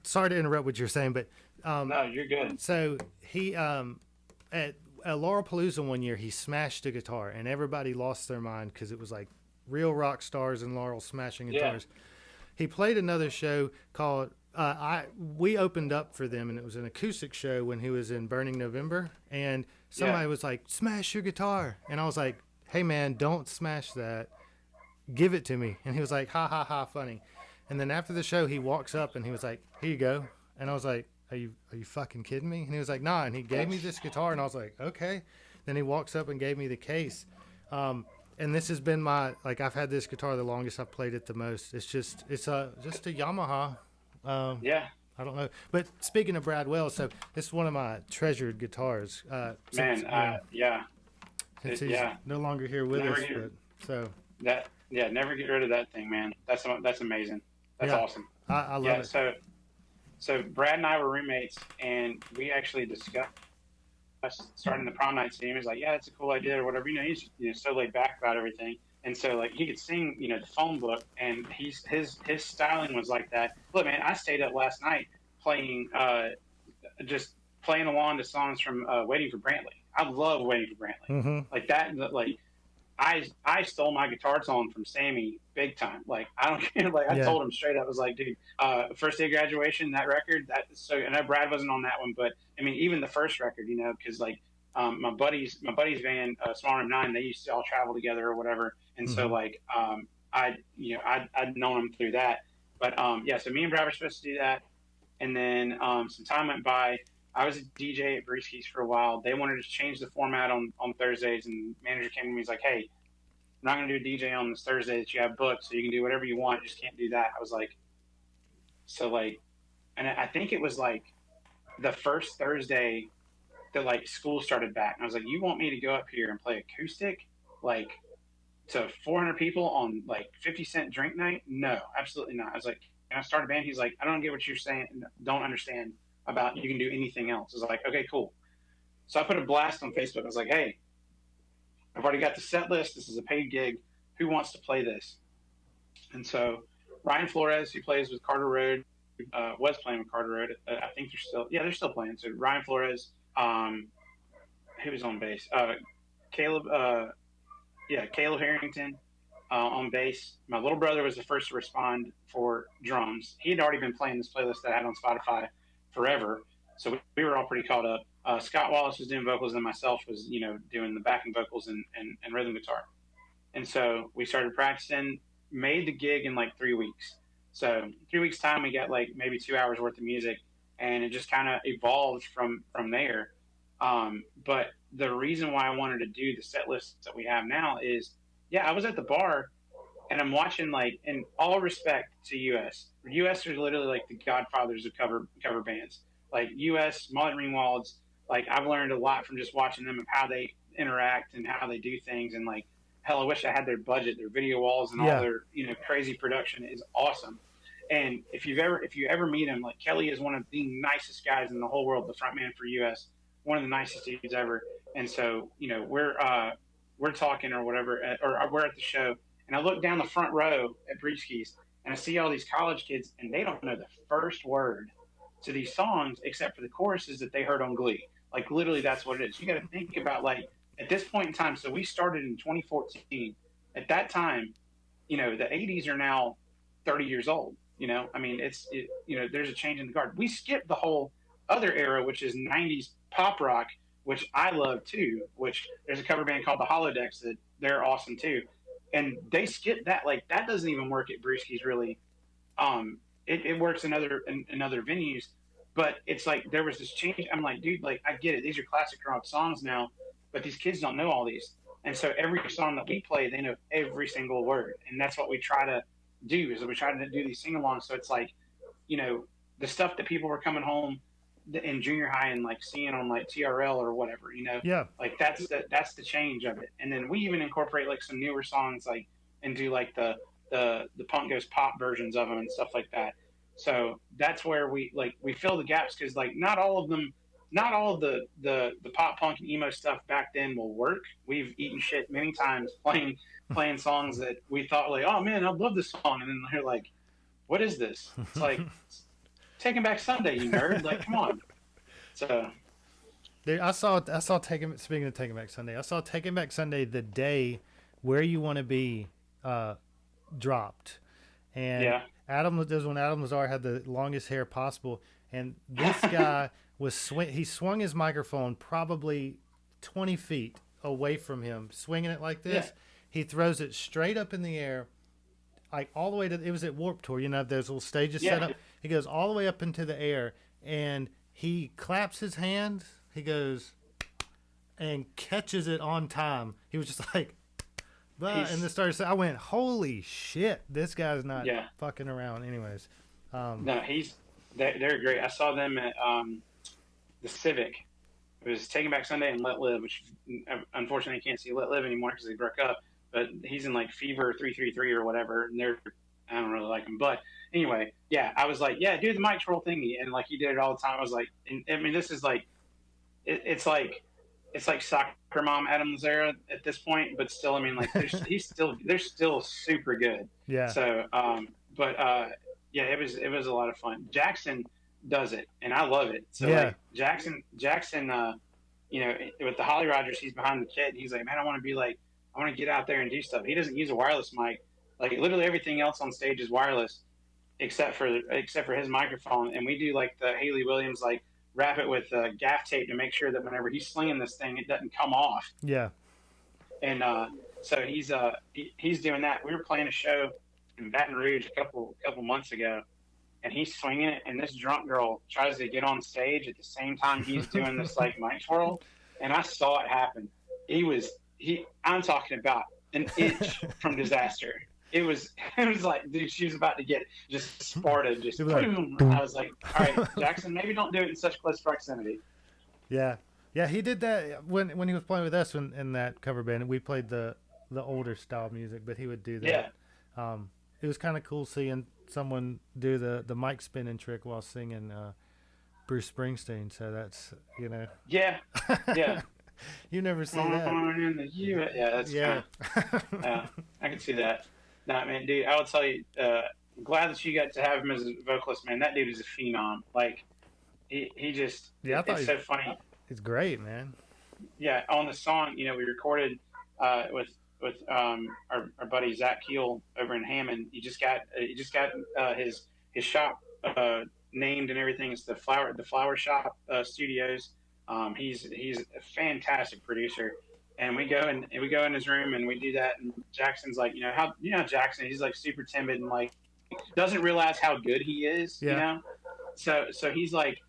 sorry to interrupt what you're saying, but no, you're good. So he at Laurelpalooza one year, he smashed a guitar, and everybody lost their mind because it was like real rock stars in Laurel smashing guitars. He played another show called we opened up for them, and it was an acoustic show when he was in Burning November, and somebody was like, "Smash your guitar," and I was like, "Hey man, don't smash that. Give it to me." And he was like, "Ha ha ha, funny." And then after the show, he walks up and he was like, "Here you go." And I was like, "Are you fucking kidding me?" And he was like, "Nah." And he gave me this guitar, and I was like, "Okay." Then he walks up and gave me the case. And this has been my, like, I've had this guitar the longest. I've played it the most. It's just a Yamaha. Yeah, I don't know. But speaking of Brad Wells, so this is one of my treasured guitars. man. Yeah, Since he's yeah. no longer here with Never us, get but so that. Yeah, never get rid of that thing, man. That's amazing. That's yeah, awesome. I love Yeah. it. So Brad and I were roommates, and we actually discussed starting the Prom Knights team. He's like, "Yeah, it's a cool idea," or whatever. He's so laid back about everything, and so like he could sing, the phone book, and his styling was like that. Look, man, I stayed up last night playing, just playing along to songs from Waiting for Brantley. I love Waiting for Brantley, Mm-hmm. like that. Like I stole my guitar tone from Sammy big time. Like I don't care. Like I Yeah. told him straight up, I was like, dude, first day of graduation, that record. That so I know Brad wasn't on that one, but I mean even the first record, because like my buddy's van, Small Room 9, they used to all travel together or whatever, and so Mm-hmm. like I'd known him through that. But yeah, so me and Brad were supposed to do that, and then some time went by. I was a DJ at Brewski's for a while. They wanted to change the format on Thursdays, and the manager came to me. He's like, "Hey, I'm not going to do a DJ on this Thursday that you have booked, so you can do whatever you want. You just can't do that." I was like, so like, and I think it was like the first Thursday that like school started back. And I was like, "You want me to go up here and play acoustic, like to 400 people on like 50-cent drink night? No, absolutely not." I was like, "Can I start a band?" He's like, "I don't get what you're saying. Don't understand about you can do anything else." I was like, "Okay, cool." So I put a blast on Facebook. I was like, "Hey, I've already got the set list. This is a paid gig. Who wants to play this?" And so Ryan Flores, who plays with Carter Road, was playing with Carter Road. I think they're still playing. So Ryan Flores, who was on bass? Caleb, Caleb Harrington on bass. My little brother was the first to respond for drums. He had already been playing this playlist that I had on Spotify forever, so we were all pretty caught up. Scott Wallace was doing vocals, and myself was, doing the backing vocals and rhythm guitar. And so we started practicing, made the gig in like 3 weeks. So 3 weeks time, we got like maybe 2 hours worth of music, and it just kind of evolved from there. But the reason why I wanted to do the set list that we have now is, yeah, I was at the bar and I'm watching, like, in all respect to US are literally like the godfathers of cover bands. Like US, Molly Ringwald's, like I've learned a lot from just watching them of how they interact and how they do things. And like, hell, I wish I had their budget. Their video walls and all Yeah. their crazy production is awesome. And if you ever meet him, like Kelly is one of the nicest guys in the whole world, the front man for US, one of the nicest dudes ever. And so we're talking or whatever, or we're at the show, and I look down the front row at Brewski's, and I see all these college kids, and they don't know the first word to these songs except for the choruses that they heard on Glee. Like literally, that's what it is. You got to think about, like, at this point in time. So we started in 2014. At that time, the 80s are now 30 years old. I mean, there's a change in the guard. We skipped the whole other era, which is 90s pop rock, which I love too. Which there's a cover band called the Holodecks that they're awesome too, and they skipped that. Like that doesn't even work at Brewski's really. It works in other venues, but it's like there was this change. I'm like, dude, like I get it. These are classic rock songs now, but these kids don't know all these. And so every song that we play, they know every single word, and that's what we try to do. Is we try to do these sing-alongs. So it's like, the stuff that people were coming home in junior high and like seeing on like TRL or whatever, Yeah. like that's the change of it. And then we even incorporate like some newer songs, like, and do like the punk goes pop versions of them and stuff like that. So that's where we fill the gaps, because like not all of the pop punk and emo stuff back then will work. We've eaten shit many times playing songs that we thought like, oh man, I love this song, and then they're like, what is this? It's like Taking Back Sunday, you nerd. Like, come on. So Dude, I saw speaking of Taking Back Sunday, I saw Taking Back Sunday the day Where You Want to Be dropped. And yeah, This when Adam Lazar had the longest hair possible, and this guy he swung his microphone probably 20 feet away from him, swinging it like this. Yeah. He throws it straight up in the air, like all the way to, it was at Warped Tour, those little stages set up. He goes all the way up into the air, and he claps his hands. He goes and catches it on time. He was just like, and then started saying, I went, holy shit, this guy's not fucking around. Anyways. No, they're great. I saw them at the Civic. It was Taking Back Sunday and Let Live, which unfortunately you can't see Let Live anymore because they broke up. But he's in like Fever 333 or whatever, and I don't really like him. But anyway, yeah, I was like, yeah, do the mic twirl thingy, and like he did it all the time. I was like, I mean, this is like, it's like soccer mom Adam Lazara at this point, but still, I mean, like they're still super good. Yeah. So, yeah, it was a lot of fun. Jackson does it, and I love it. So like Jackson, with the Holly Rogers, he's behind the kit. He's like, man, I want to get out there and do stuff. He doesn't use a wireless mic. Like literally everything else on stage is wireless, except for his microphone. And we do like the Haley Williams, like wrap it with gaff tape to make sure that whenever he's slinging this thing, it doesn't come off. Yeah. And so he's doing that. We were playing a show in Baton Rouge a couple months ago, and he's swinging it, and this drunk girl tries to get on stage at the same time he's doing this like mic twirl, and I saw it happen. I'm talking about an inch from disaster. It was like, dude, she was about to get just Sparta, just boom. I was like, all right, Jackson, maybe don't do it in such close proximity. Yeah, he did that when he was playing with us in that cover band. We played the older style music, but he would do that. Yeah. It was kind of cool seeing someone do the mic spinning trick while singing Bruce Springsteen. So that's Yeah. You never see that. Yeah, that's yeah. I can see that. Nah, man, dude, I will tell you, glad that you got to have him as a vocalist, man. That dude is a phenom. Like, he just, it's so funny. He's great, man. Yeah, on the song, we recorded with our buddy Zach Keel over in Hammond. He just got his shop named and everything. It's the Flower Shop Studios. He's a fantastic producer. And we go in his room and we do that. And Jackson's like, Jackson, he's like super timid and like doesn't realize how good he is, So he's like,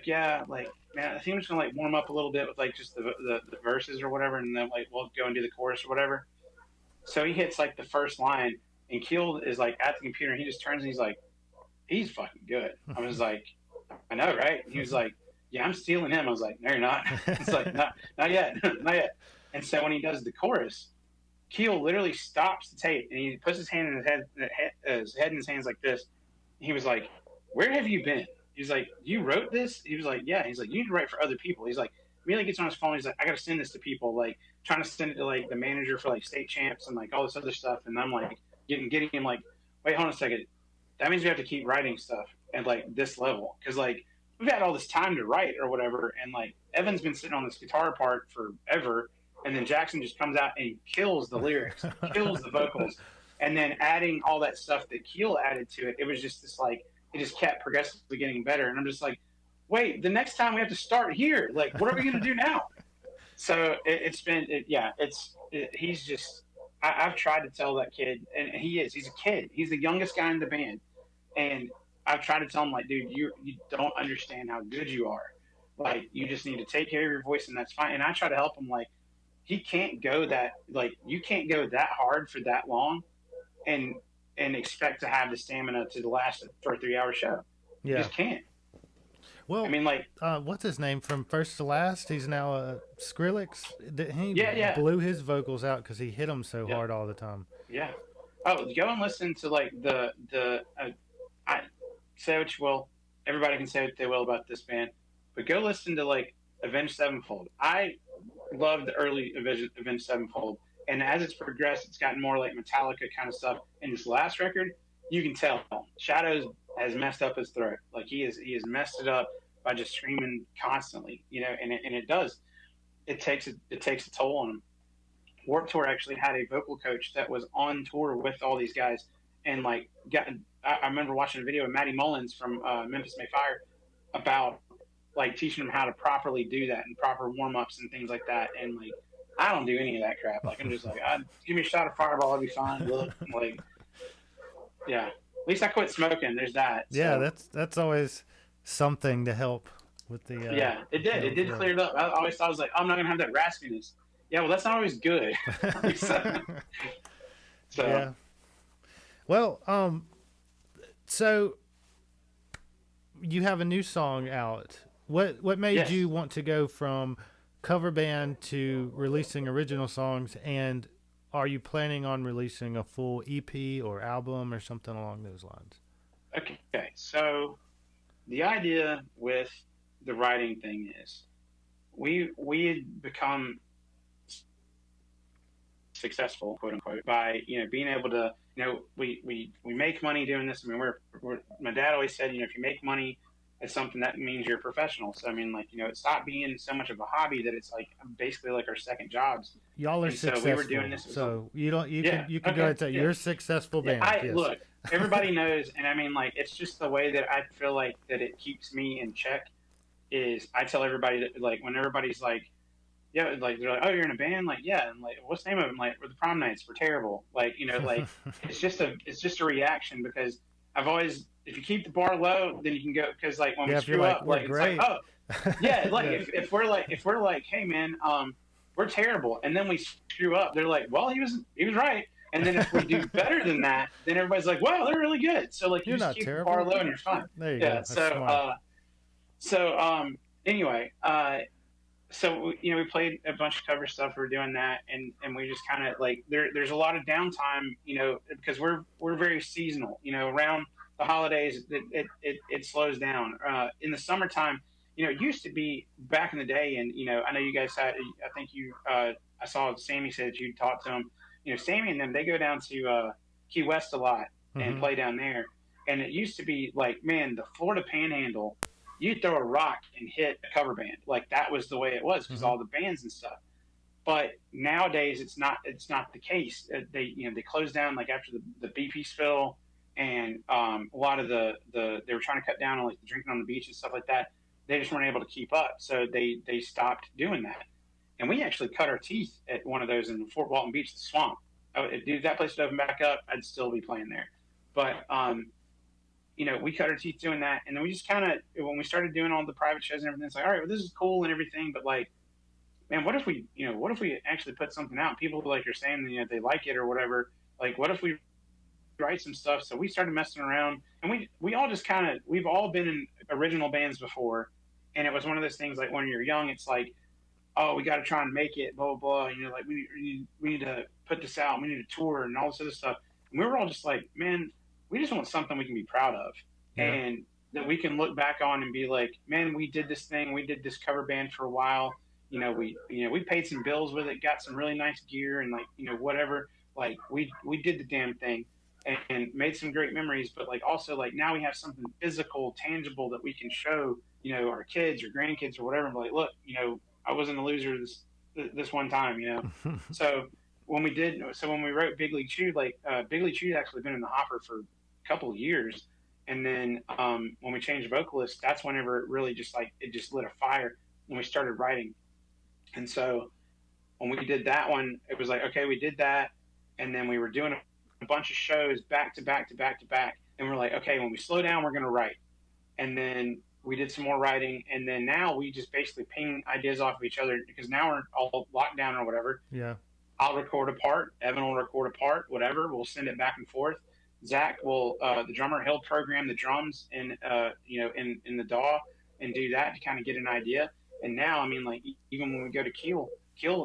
yeah, like, man, I think I'm just gonna like warm up a little bit with like just the verses or whatever, and then like we'll go and do the chorus or whatever. So he hits like the first line, and Keel is like at the computer, and he just turns and he's like, he's fucking good. I was like, I know, right? And he was like, yeah, I'm stealing him. I was like, no, you're not. It's like, not yet, not yet. And so when he does the chorus, Keel literally stops the tape and he puts his hand in his head in his hands like this. He was like, where have you been? He's like, you wrote this? He was like, yeah. He's like, you need to write for other people. He's like, immediately gets on his phone. He's like, I got to send this to people, like trying to send it to like the manager for like state champs and like all this other stuff. And I'm like getting him like, wait, hold on a second. That means we have to keep writing stuff at like this level. Cause like we've had all this time to write or whatever. And like Evan's been sitting on this guitar part forever. And then Jackson just comes out and kills the lyrics, kills the vocals. And then adding all that stuff that Keel added to it, it was just this like, it just kept progressively getting better. And I'm just like, wait, the next time we have to start here. Like, what are we going to do now? So he's just, I've tried to tell that kid, and he's a kid. He's the youngest guy in the band. And I've tried to tell him, like, dude, you don't understand how good you are. Like, you just need to take care of your voice, and that's fine. And I try to help him, like, you can't go that hard for that long and expect to have the stamina to last for a 3-hour show. You just can't. Well, I mean, like, what's his name from First to Last? He's now Skrillex. He blew his vocals out because he hit them so hard all the time. Yeah. Oh, go and listen to like I say what you will. Everybody can say what they will about this band, but go listen to like Avenged Sevenfold. I love the early Avenged Sevenfold, and as it's progressed, it's gotten more like Metallica kind of stuff. In this last record, you can tell Shadows has messed up his throat. Like he has messed it up by just screaming constantly, and it does. It takes a toll on him. Warped Tour actually had a vocal coach that was on tour with all these guys and like I remember watching a video of Matty Mullins from Memphis May Fire about like teaching them how to properly do that and proper warm ups and things like that. And like, I don't do any of that crap. Like, I'm just like, give me a shot of Fireball, I'll be fine. Look, like, yeah. At least I quit smoking. There's that. Yeah, So that's always something to help with the yeah, it did. It did clear it up. I always thought I was like, oh, I'm not gonna have that raspiness. Yeah, well, that's not always good. so, so yeah. Well, so you have a new song out. What made yes. you want to go from cover band to releasing original songs, and are you planning on releasing a full EP or album or something along those lines? Okay. So the idea with the writing thing is we had become successful, quote unquote, by being able to we make money doing this. I mean, we're my dad always said, if you make money at something, that means you're a professional. So I mean, like it stopped being so much of a hobby that it's like basically like our second jobs. Y'all are And so we were successful, doing this. so you don't Yeah. you can go ahead Okay. and say Yeah. you're a successful Yeah. band. I Yes. look. Everybody knows, and I mean, like it's just the way that I feel like that it keeps me in check. Is I tell everybody that like when everybody's like yeah, like they're like, oh, you're in a band, like yeah, and like what's the name of it? I'm like, we're the Prom Knights, we're terrible, like like it's just a reaction because I've always if you keep the bar low, then you can go because like when we Yeah, if you're screw like up, we're like it's like great. oh yeah, like Yeah. if we're like hey man, we're terrible, and then we screw up, they're like well he was right, and then if we do better than that, then everybody's like wow they're really good, so like you You're just not keep the bar terrible. low and you're fine. There you Yeah, go. That's smart. anyway, so we played a bunch of cover stuff. We were doing that, and we just kind of like there's a lot of downtime, because we're very seasonal. Around the holidays, it slows down. In the summertime, it used to be back in the day, and I know you guys had. I think I saw Sammy say that you talked to him. Sammy and them they go down to Key West a lot and Hmm. play down there. And it used to be like, man, the Florida Panhandle you throw a rock and hit a cover band. Like that was the way it was because Hmm. all the bands and stuff. But nowadays it's not the case. They closed down like after the BP spill and a lot of the they were trying to cut down on like the drinking on the beach and stuff like that. They just weren't able to keep up, so they stopped doing that. And we actually cut our teeth at one of those in Fort Walton Beach, the Swamp. If that place would open back up, I'd still be playing there. But we cut our teeth doing that, and then we just kind of when we started doing all the private shows and everything, it's like, all right, well, this is cool and everything, but like, man, what if we actually put something out? People like are saying, they like it or whatever. Like, what if we write some stuff? So we started messing around, and we all just kind of we've all been in original bands before, and it was one of those things like when you're young, it's like, oh, we got to try and make it, blah blah blah. Like we need to put this out, we need to tour and all this other stuff. And we were all just like, man, we just want something we can be proud of, Yeah. and that we can look back on and be like, man, we did this thing, we did this cover band for a while. We paid some bills with it, got some really nice gear, and like whatever. Like we did the damn thing and made some great memories. But like also like now we have something physical, tangible that we can show our kids or grandkids or whatever. And be like, look, I wasn't a loser this one time. So when we wrote Big League Chew, like Big League Chew's actually been in the hopper for a couple of years. And then when we changed vocalists, that's whenever it really just like it just lit a fire when we started writing. And so when we did that one, it was like, okay, we did that. And then we were doing a bunch of shows back to back to back to back. And we're like, okay, when we slow down, we're going to write. And then we did some more writing. And then now we just basically ping ideas off of each other because now we're all locked down or whatever. Yeah. I'll record a part. Evan will record a part, whatever. We'll send it back and forth. Zach will, the drummer, he'll program the drums in the DAW and do that to kind of get an idea. And now, I mean, like even when we go to Keel,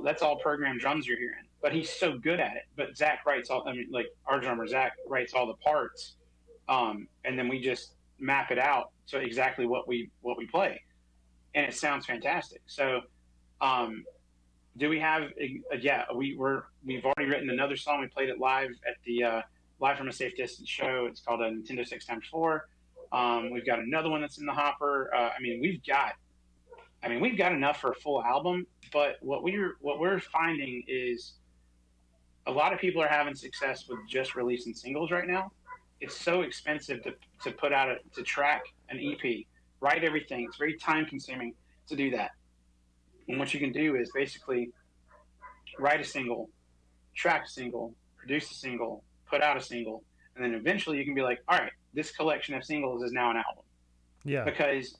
that's all programmed drums you're hearing. But he's so good at it. But Zach writes all. I mean, like our drummer Zach writes all the parts, and then we just map it out so exactly what we play, and it sounds fantastic. So, do we have? Yeah, we've already written another song. We played it live at the Live from a Safe Distance show. It's called a Nintendo 6x4. We've got another one that's in the hopper. We've got enough for a full album, but what we're finding is a lot of people are having success with just releasing singles right now. it's so expensive to put out to track an EP, write everything. It's very time consuming to do that. And what you can do is basically write a single, track a single, produce a single, put out a single, and then eventually you can be like, all right, this collection of singles is now an album. Yeah. Because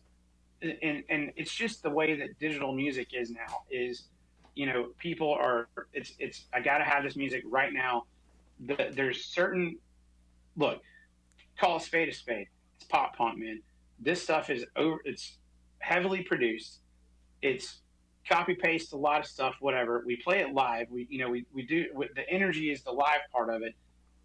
and it's just the way that digital music is now is, people are, it's I gotta have this music right now. There's certain, look, call a spade a spade. It's pop punk, man. This stuff is over. It's heavily produced. It's copy paste a lot of stuff. Whatever. We play it live. We do the energy is the live part of it,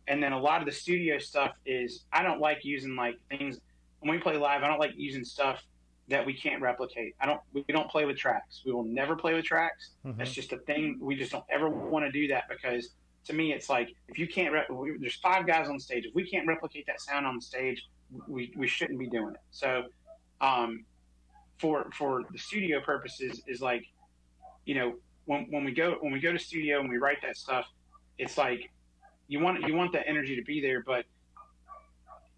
and then a lot of the studio stuff is I don't like using like things when we play live. I don't like using stuff that we can't replicate. We don't play with tracks. We will never play with tracks. Mm-hmm. That's just a thing. We just don't ever want to do that because to me, it's like if you can't, there's 5 guys on stage. If we can't replicate that sound on the stage, we shouldn't be doing it. So, for the studio purposes, is like, when we go to studio and we write that stuff, it's like you want that energy to be there. But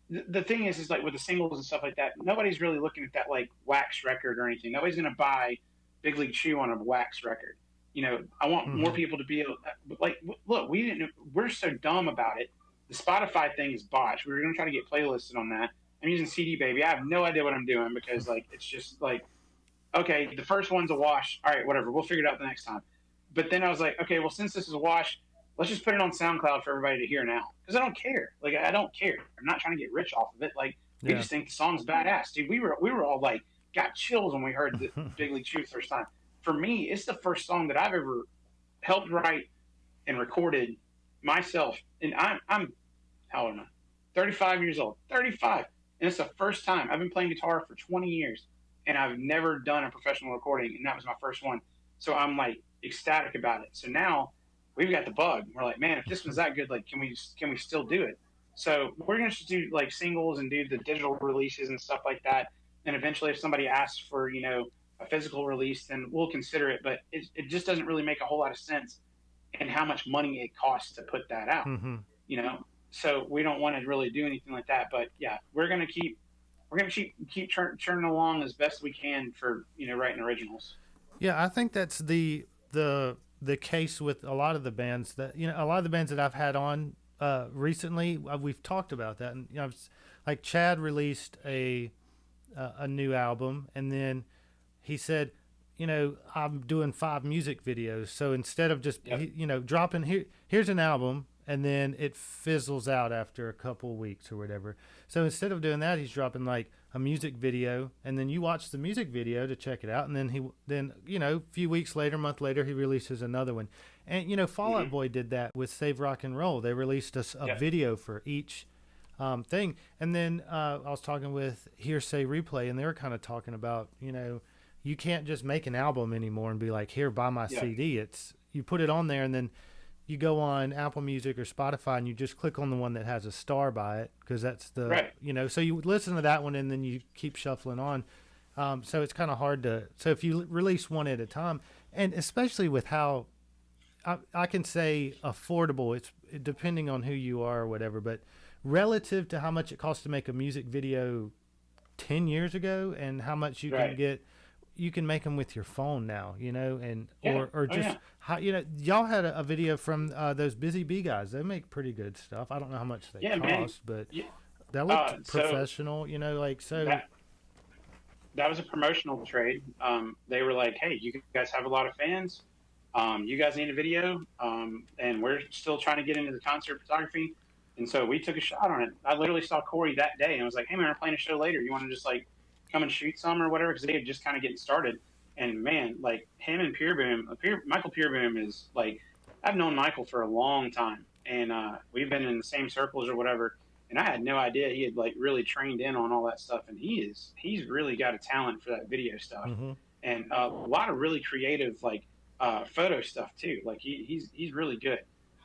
the thing is like with the singles and stuff like that, nobody's really looking at that like wax record or anything. Nobody's gonna buy Big League Chew on a wax record. I want more people to be able, like, look, we're so dumb about it. The Spotify thing is botched. We were going to try to get playlisted on that. I'm using CD Baby. I have no idea what I'm doing because, like, it's just like, okay, the first one's a wash. All right, whatever. We'll figure it out the next time. But then I was like, okay, well, since this is a wash, let's just put it on SoundCloud for everybody to hear now. Because I don't care. Like, I don't care. I'm not trying to get rich off of it. Like, we just think the song's badass. Dude, we were all like, got chills when we heard the Big League Chew first time. For me, it's the first song that I've ever helped write and recorded myself. And I'm how old am I? 35 years old. 35. And it's the first time. I've been playing guitar for 20 years, and I've never done a professional recording, and that was my first one. So I'm, like, ecstatic about it. So now we've got the bug. We're like, man, if this one's that good, like, can we still do it? So we're going to do, like, singles and do the digital releases and stuff like that. And eventually if somebody asks for, a physical release, then we'll consider it. But it just doesn't really make a whole lot of sense in how much money it costs to put that out, So we don't want to really do anything like that. But yeah, we're gonna keep churning along as best we can for writing originals. Yeah, I think that's the case with a lot of the bands that a lot of the bands that I've had on recently. We've talked about that, and like Chad released a new album, and then he said, I'm doing 5 music videos. So instead of just, dropping here's an album, and then it fizzles out after a couple weeks or whatever. So instead of doing that, he's dropping like a music video, and then you watch the music video to check it out. And then a few weeks later, month later, he releases another one. And, Fall Out Boy did that with Save Rock and Roll. They released a video for each thing. And then I was talking with Hearsay Replay, and they were kind of talking about, you can't just make an album anymore and be like, here, buy my CD. It's you put it on there, and then you go on Apple Music or Spotify, and you just click on the one that has a star by it, because that's the so you listen to that one, and then you keep shuffling on. So it's kind of hard to. So if you release one at a time, and especially with how I can say affordable, it's depending on who you are or whatever, but relative to how much it costs to make a music video 10 years ago, and how much you can get. You can make them with your phone now, or just how, y'all had a video from those Busy Bee guys. They make pretty good stuff. I don't know how much they cost, but that looked professional, That was a promotional trade. They were like, hey, you guys have a lot of fans. You guys need a video, and we're still trying to get into the concert photography. And so we took a shot on it. I literally saw Corey that day, and I was like, hey, man, we're playing a show later. You want to just like come and shoot some or whatever, because they had just kind of getting started. And man, like him and Michael Peerboom is like, I've known Michael for a long time, and we've been in the same circles or whatever. And I had no idea he had like really trained in on all that stuff. And he's really got a talent for that video stuff, and a lot of really creative like photo stuff too. Like he's really good.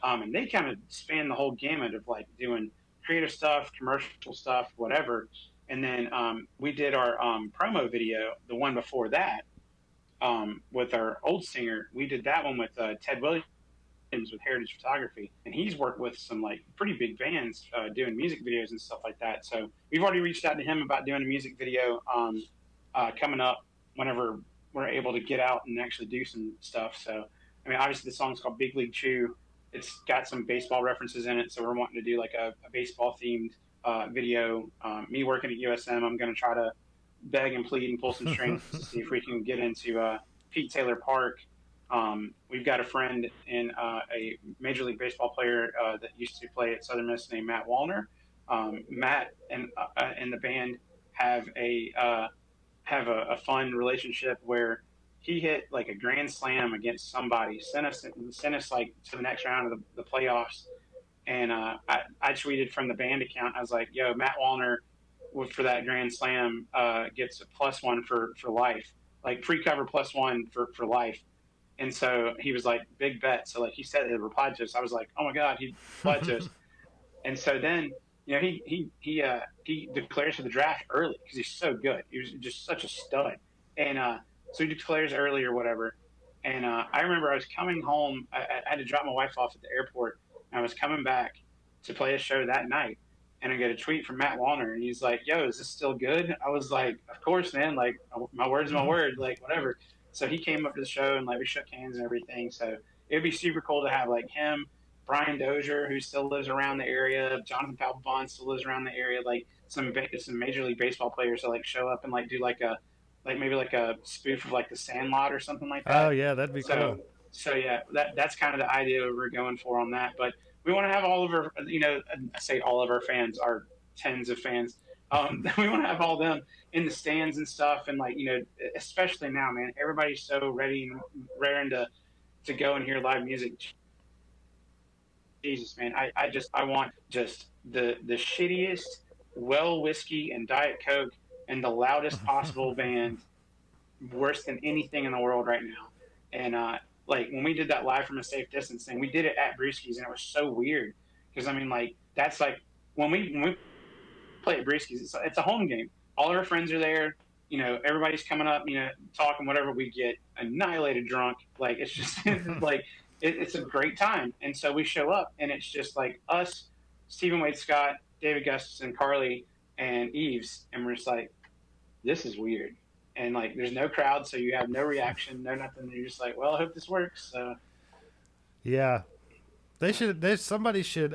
And they kind of span the whole gamut of like doing creative stuff, commercial stuff, whatever. And then we did our promo video, the one before that, with our old singer. We did that one with Ted Williams. with Heritage Photography, and he's worked with some like pretty big bands doing music videos and stuff like that. So we've already reached out to him about doing a music video coming up whenever we're able to get out and actually do some stuff. So I mean, obviously the song's called Big League Chew. It's got some baseball references in it, so we're wanting to do like a baseball themed video. Me working at USM, I'm going to try to beg and plead and pull some strings to see if we can get into Pete Taylor Park. We've got a friend in a Major League Baseball player that used to play at Southern Miss named Matt Wallner. Matt and the band have a fun relationship where he hit like a grand slam against somebody, sent us like to the next round of the playoffs. And I tweeted from the band account. I was like, "Yo, Matt Wallner, for that grand slam, gets a +1 for life, like pre-cover +1 for life." And so he was like, "Big bet." So like he said, he replied to us. I was like, "Oh my god, he replied to us." And so then, you know, he declares for the draft early because he's so good. He was just such a stud. And so he declares early or whatever. And I remember I was coming home. I had to drop my wife off at the airport. And I was coming back to play a show that night. And I get a tweet from Matt Wallner. And he's like, "Yo, is this still good?" I was like, "Of course, man. Like, my word's my word. Like, whatever." So he came up to the show and like we shook hands and everything. So it'd be super cool to have like him, Brian Dozier, who still lives around the area, Jonathan Papelbon still lives around the area, like some Major League Baseball players to like show up and like do like maybe a spoof of like the Sandlot or something like that. Oh yeah, that'd be cool. So yeah, that's kind of the idea we're going for on that. But we want to have all of our, you know, I say all of our fans, our tens of fans. We want to have all them in the stands and stuff, and like, you know, especially now, man, everybody's so ready and raring to go and hear live music. Jesus, man, I want just the shittiest well whiskey and Diet Coke and the loudest possible band, worse than anything in the world right now. And like when we did that live from a safe distance thing, we did it at Brewski's, and it was so weird because I mean, like that's like when we play at Brewski's, it's a home game. All of our friends are there. You know, everybody's coming up, you know, talking whatever. We get annihilated drunk. Like it's just like it's a great time. And so we show up, and it's just like us, Stephen Wade Scott, David Gustafson, Carly, and Eves, and we're just like, this is weird. And like, there's no crowd, so you have no reaction, no nothing. You're just like, well, I hope this works. So, yeah, somebody should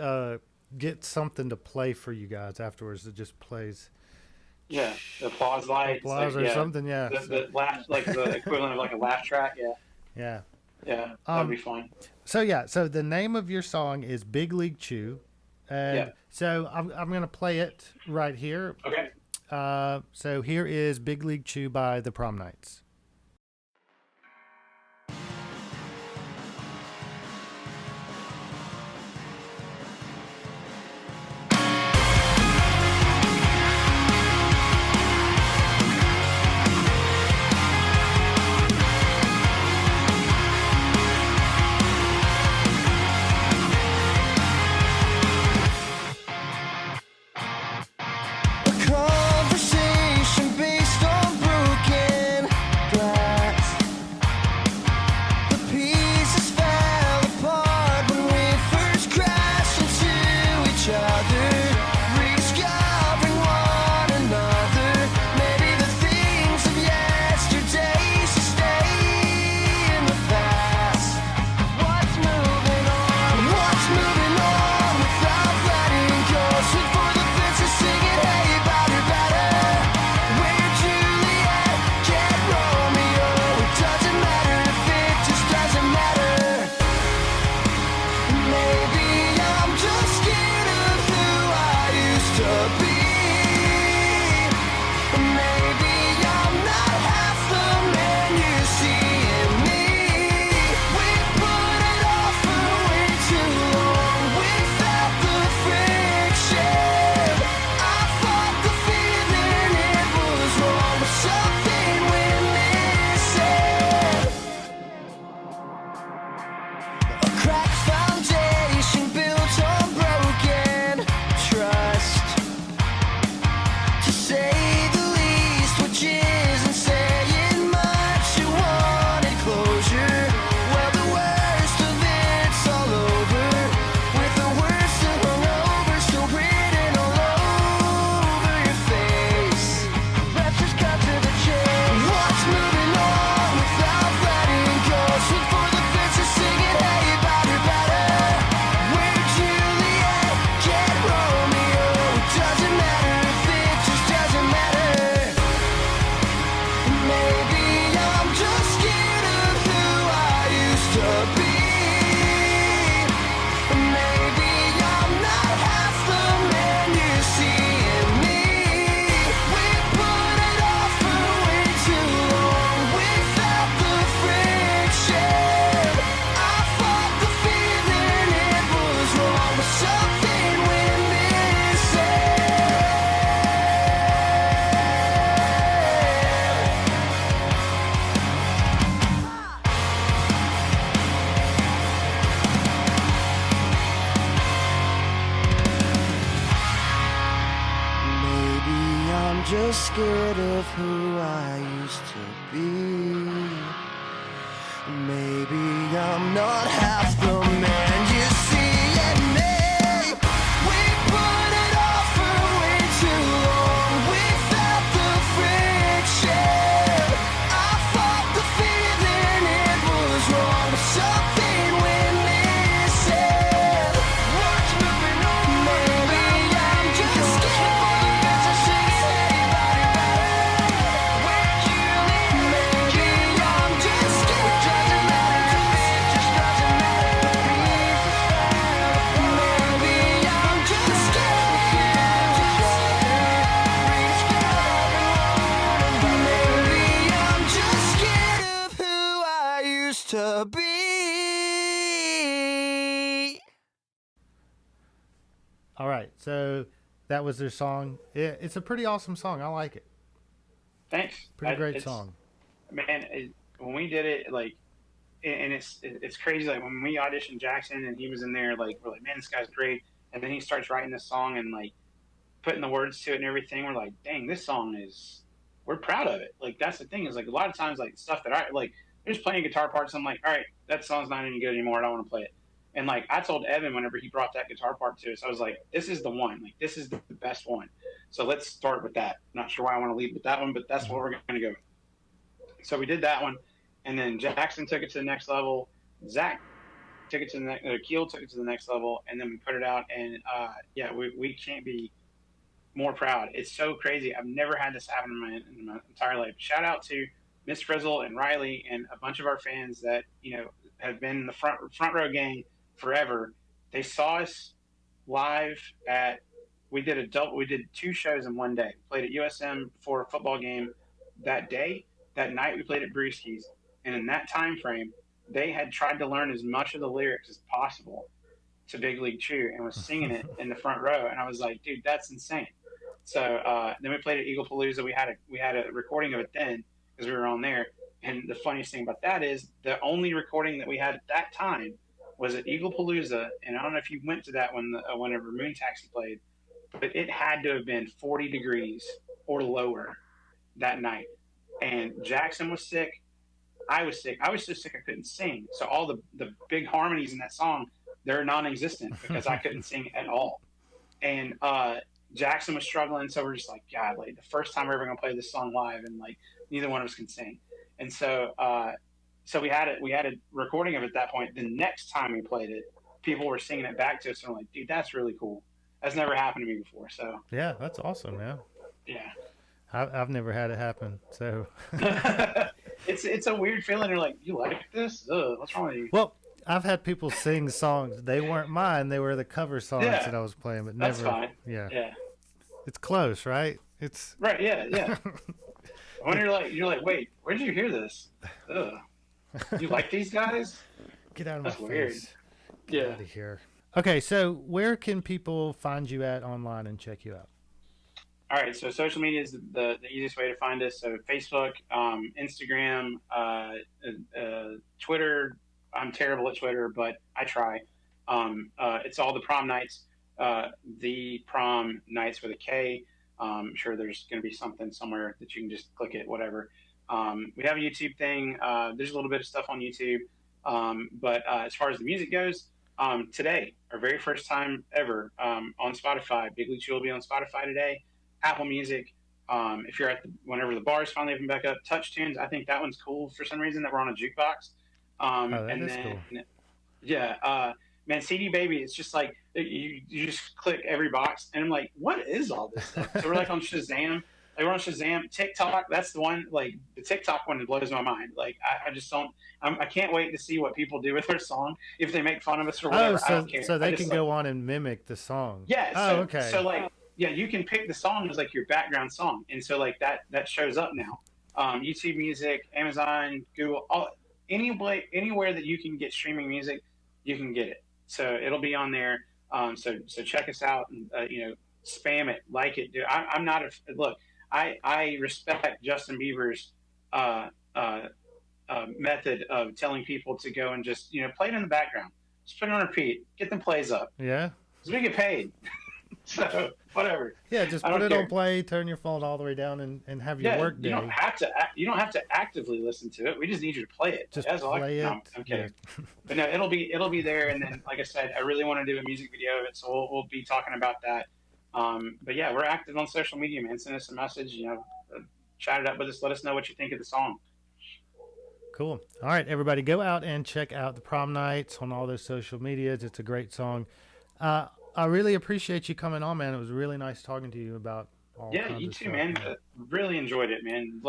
get something to play for you guys afterwards that just plays. Yeah, the applause lights, applause like, or something. Yeah, the laugh, like the equivalent of like a laugh track. Yeah, that'd be fun. So the name of your song is Big League Chew, and so I'm gonna play it right here. Okay. So here is Big League Chew by the Prom Knights. Conversation based on broken scared of who I used to be. Maybe I'm not half the man you see in me. We put it off for way too long without the friction. I fought the feeling it was wrong, but something when missing. Words moving on. Maybe I'm just scared to see anybody better. Where you live, maybe I'm just scared. Doesn't matter if it just doesn't matter if peace is found. Maybe I'm just scared to reach out and maybe I'm just scared of who I used to be. All right, so that was their song. It's a pretty awesome song. I like it. Thanks. Pretty great It's, song. man, when we did it, like, and it's crazy. Like when we auditioned Jackson and he was in there, like we're like, man, this guy's great. And then he starts writing this song and like putting the words to it and everything. We're like, dang, this song we're proud of it. Like that's the thing is like a lot of times like stuff that I like, there's playing guitar parts. I'm like, all right, that song's not any good anymore. I don't want to play it. And like I told Evan whenever he brought that guitar part to us, I was like, this is the one. Like this is the best one. So let's start with that. Not sure why I want to lead with that one, but that's what we're going to go with. So we did that one, and then Jackson took it to the next level. Zach took it to the next. Keel took it to the next level, and then we put it out. And yeah, we can't be more proud. It's so crazy. I've never had this happen in my entire life. Shout out to Miss Frizzle and Riley and a bunch of our fans that have been in the front row gang forever. They saw us live at. We did 2 shows in one day. Played at USM for a football game that day. That night we played at Brewski's, and in that time frame, they had tried to learn as much of the lyrics as possible to Big League Chew and was singing it in the front row. And I was like, dude, that's insane. So then we played at Eagle Palooza. We had a recording of it then because we were on there. And the funniest thing about that is the only recording that we had at that time was at Eagle Palooza. And I don't know if you went to that one whenever Moon Taxi played, but it had to have been 40 degrees or lower that night. And Jackson was sick. I was sick. I was so sick I couldn't sing. So all the big harmonies in that song, they're non-existent because I couldn't sing at all. And Jackson was struggling, so we're just like, God, like the first time we're ever gonna play this song live, and like neither one of us can sing. And so we had a recording of it at that point. The next time we played it, people were singing it back to us, and we're like, dude, that's really cool. That's never happened to me before. So Yeah, that's awesome, man. yeah. I've never had it happen, so. It's a weird feeling. You're like, you like this? Ugh, what's wrong with you? Well, I've had people sing songs. They weren't mine. They were the cover songs that I was playing, but never. That's fine. Yeah. It's close, right? It's right. Yeah. When you're like, wait, where did you hear this? Ugh. You like these guys? Get out of That's my weird. face. Get Yeah. out of here. Okay, so where can people find you at online and check you out? All right, so social media is the easiest way to find us. So Facebook, Instagram, Twitter. I'm terrible at Twitter, but I try. It's all the Prom Nights, the Prom Nights with a K. I'm sure there's going to be something somewhere that you can just click it, whatever. We have a YouTube thing. There's a little bit of stuff on YouTube. But as far as the music goes, today, our very first time ever on Spotify, Big League Chew will be on Spotify today. Apple Music. If you're whenever the bars finally open back up, Touch Tunes. I think that one's cool for some reason that we're on a jukebox. That is cool. Yeah, man, CD Baby. It's just like you just click every box, and I'm like, what is all this stuff? So we're like on Shazam. Like we're on Shazam. TikTok. That's the one. Like the TikTok one blows my mind. Like I just don't. I can't wait to see what people do with their song if they make fun of us or whatever. I don't care. So they can go on and mimic the song. Yeah. Oh, okay. So like. Yeah, you can pick the song as like your background song, and so like that shows up now. YouTube Music, Amazon, Google, anywhere that you can get streaming music, you can get it. So it'll be on there. So check us out and spam it, like it. Dude, I'm not look. I respect Justin Bieber's method of telling people to go and just play it in the background, just put it on repeat, get them plays up. Yeah, because we get paid. So whatever. Yeah, just I put don't it on care. play, turn your phone all the way down, and have your Yeah, work you day. don't have to. You don't have to actively listen to it. We just need you to play it. Just That's all. play No, it. I'm Yeah. kidding. But no, it'll be there. And then, like I said, I really want to do a music video of it, so we'll be talking about that. But yeah, we're active on social media, man. Send us a message. Chat it up with us. Let us know what you think of the song. Cool. All right, everybody, go out and check out the Prom Nights on all those social medias. It's a great song. I really appreciate you coming on, man. It was really nice talking to you about all Yeah, kinds you of too, stuff. man. Really enjoyed it, man.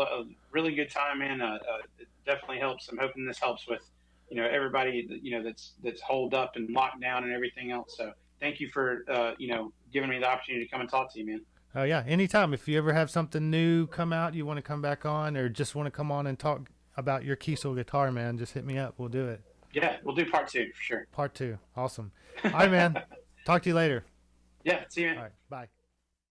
Really good time, man. It definitely helps. I'm hoping this helps with, everybody that's holed up and locked down and everything else. So thank you for giving me the opportunity to come and talk to you, man. Oh yeah, anytime. If you ever have something new come out, you want to come back on, or just want to come on and talk about your Kiesel guitar, man, just hit me up. We'll do it. Yeah, we'll do part 2 for sure. Part 2. Awesome. All right, man. Talk to you later. Yeah, see you, man. All right. Bye.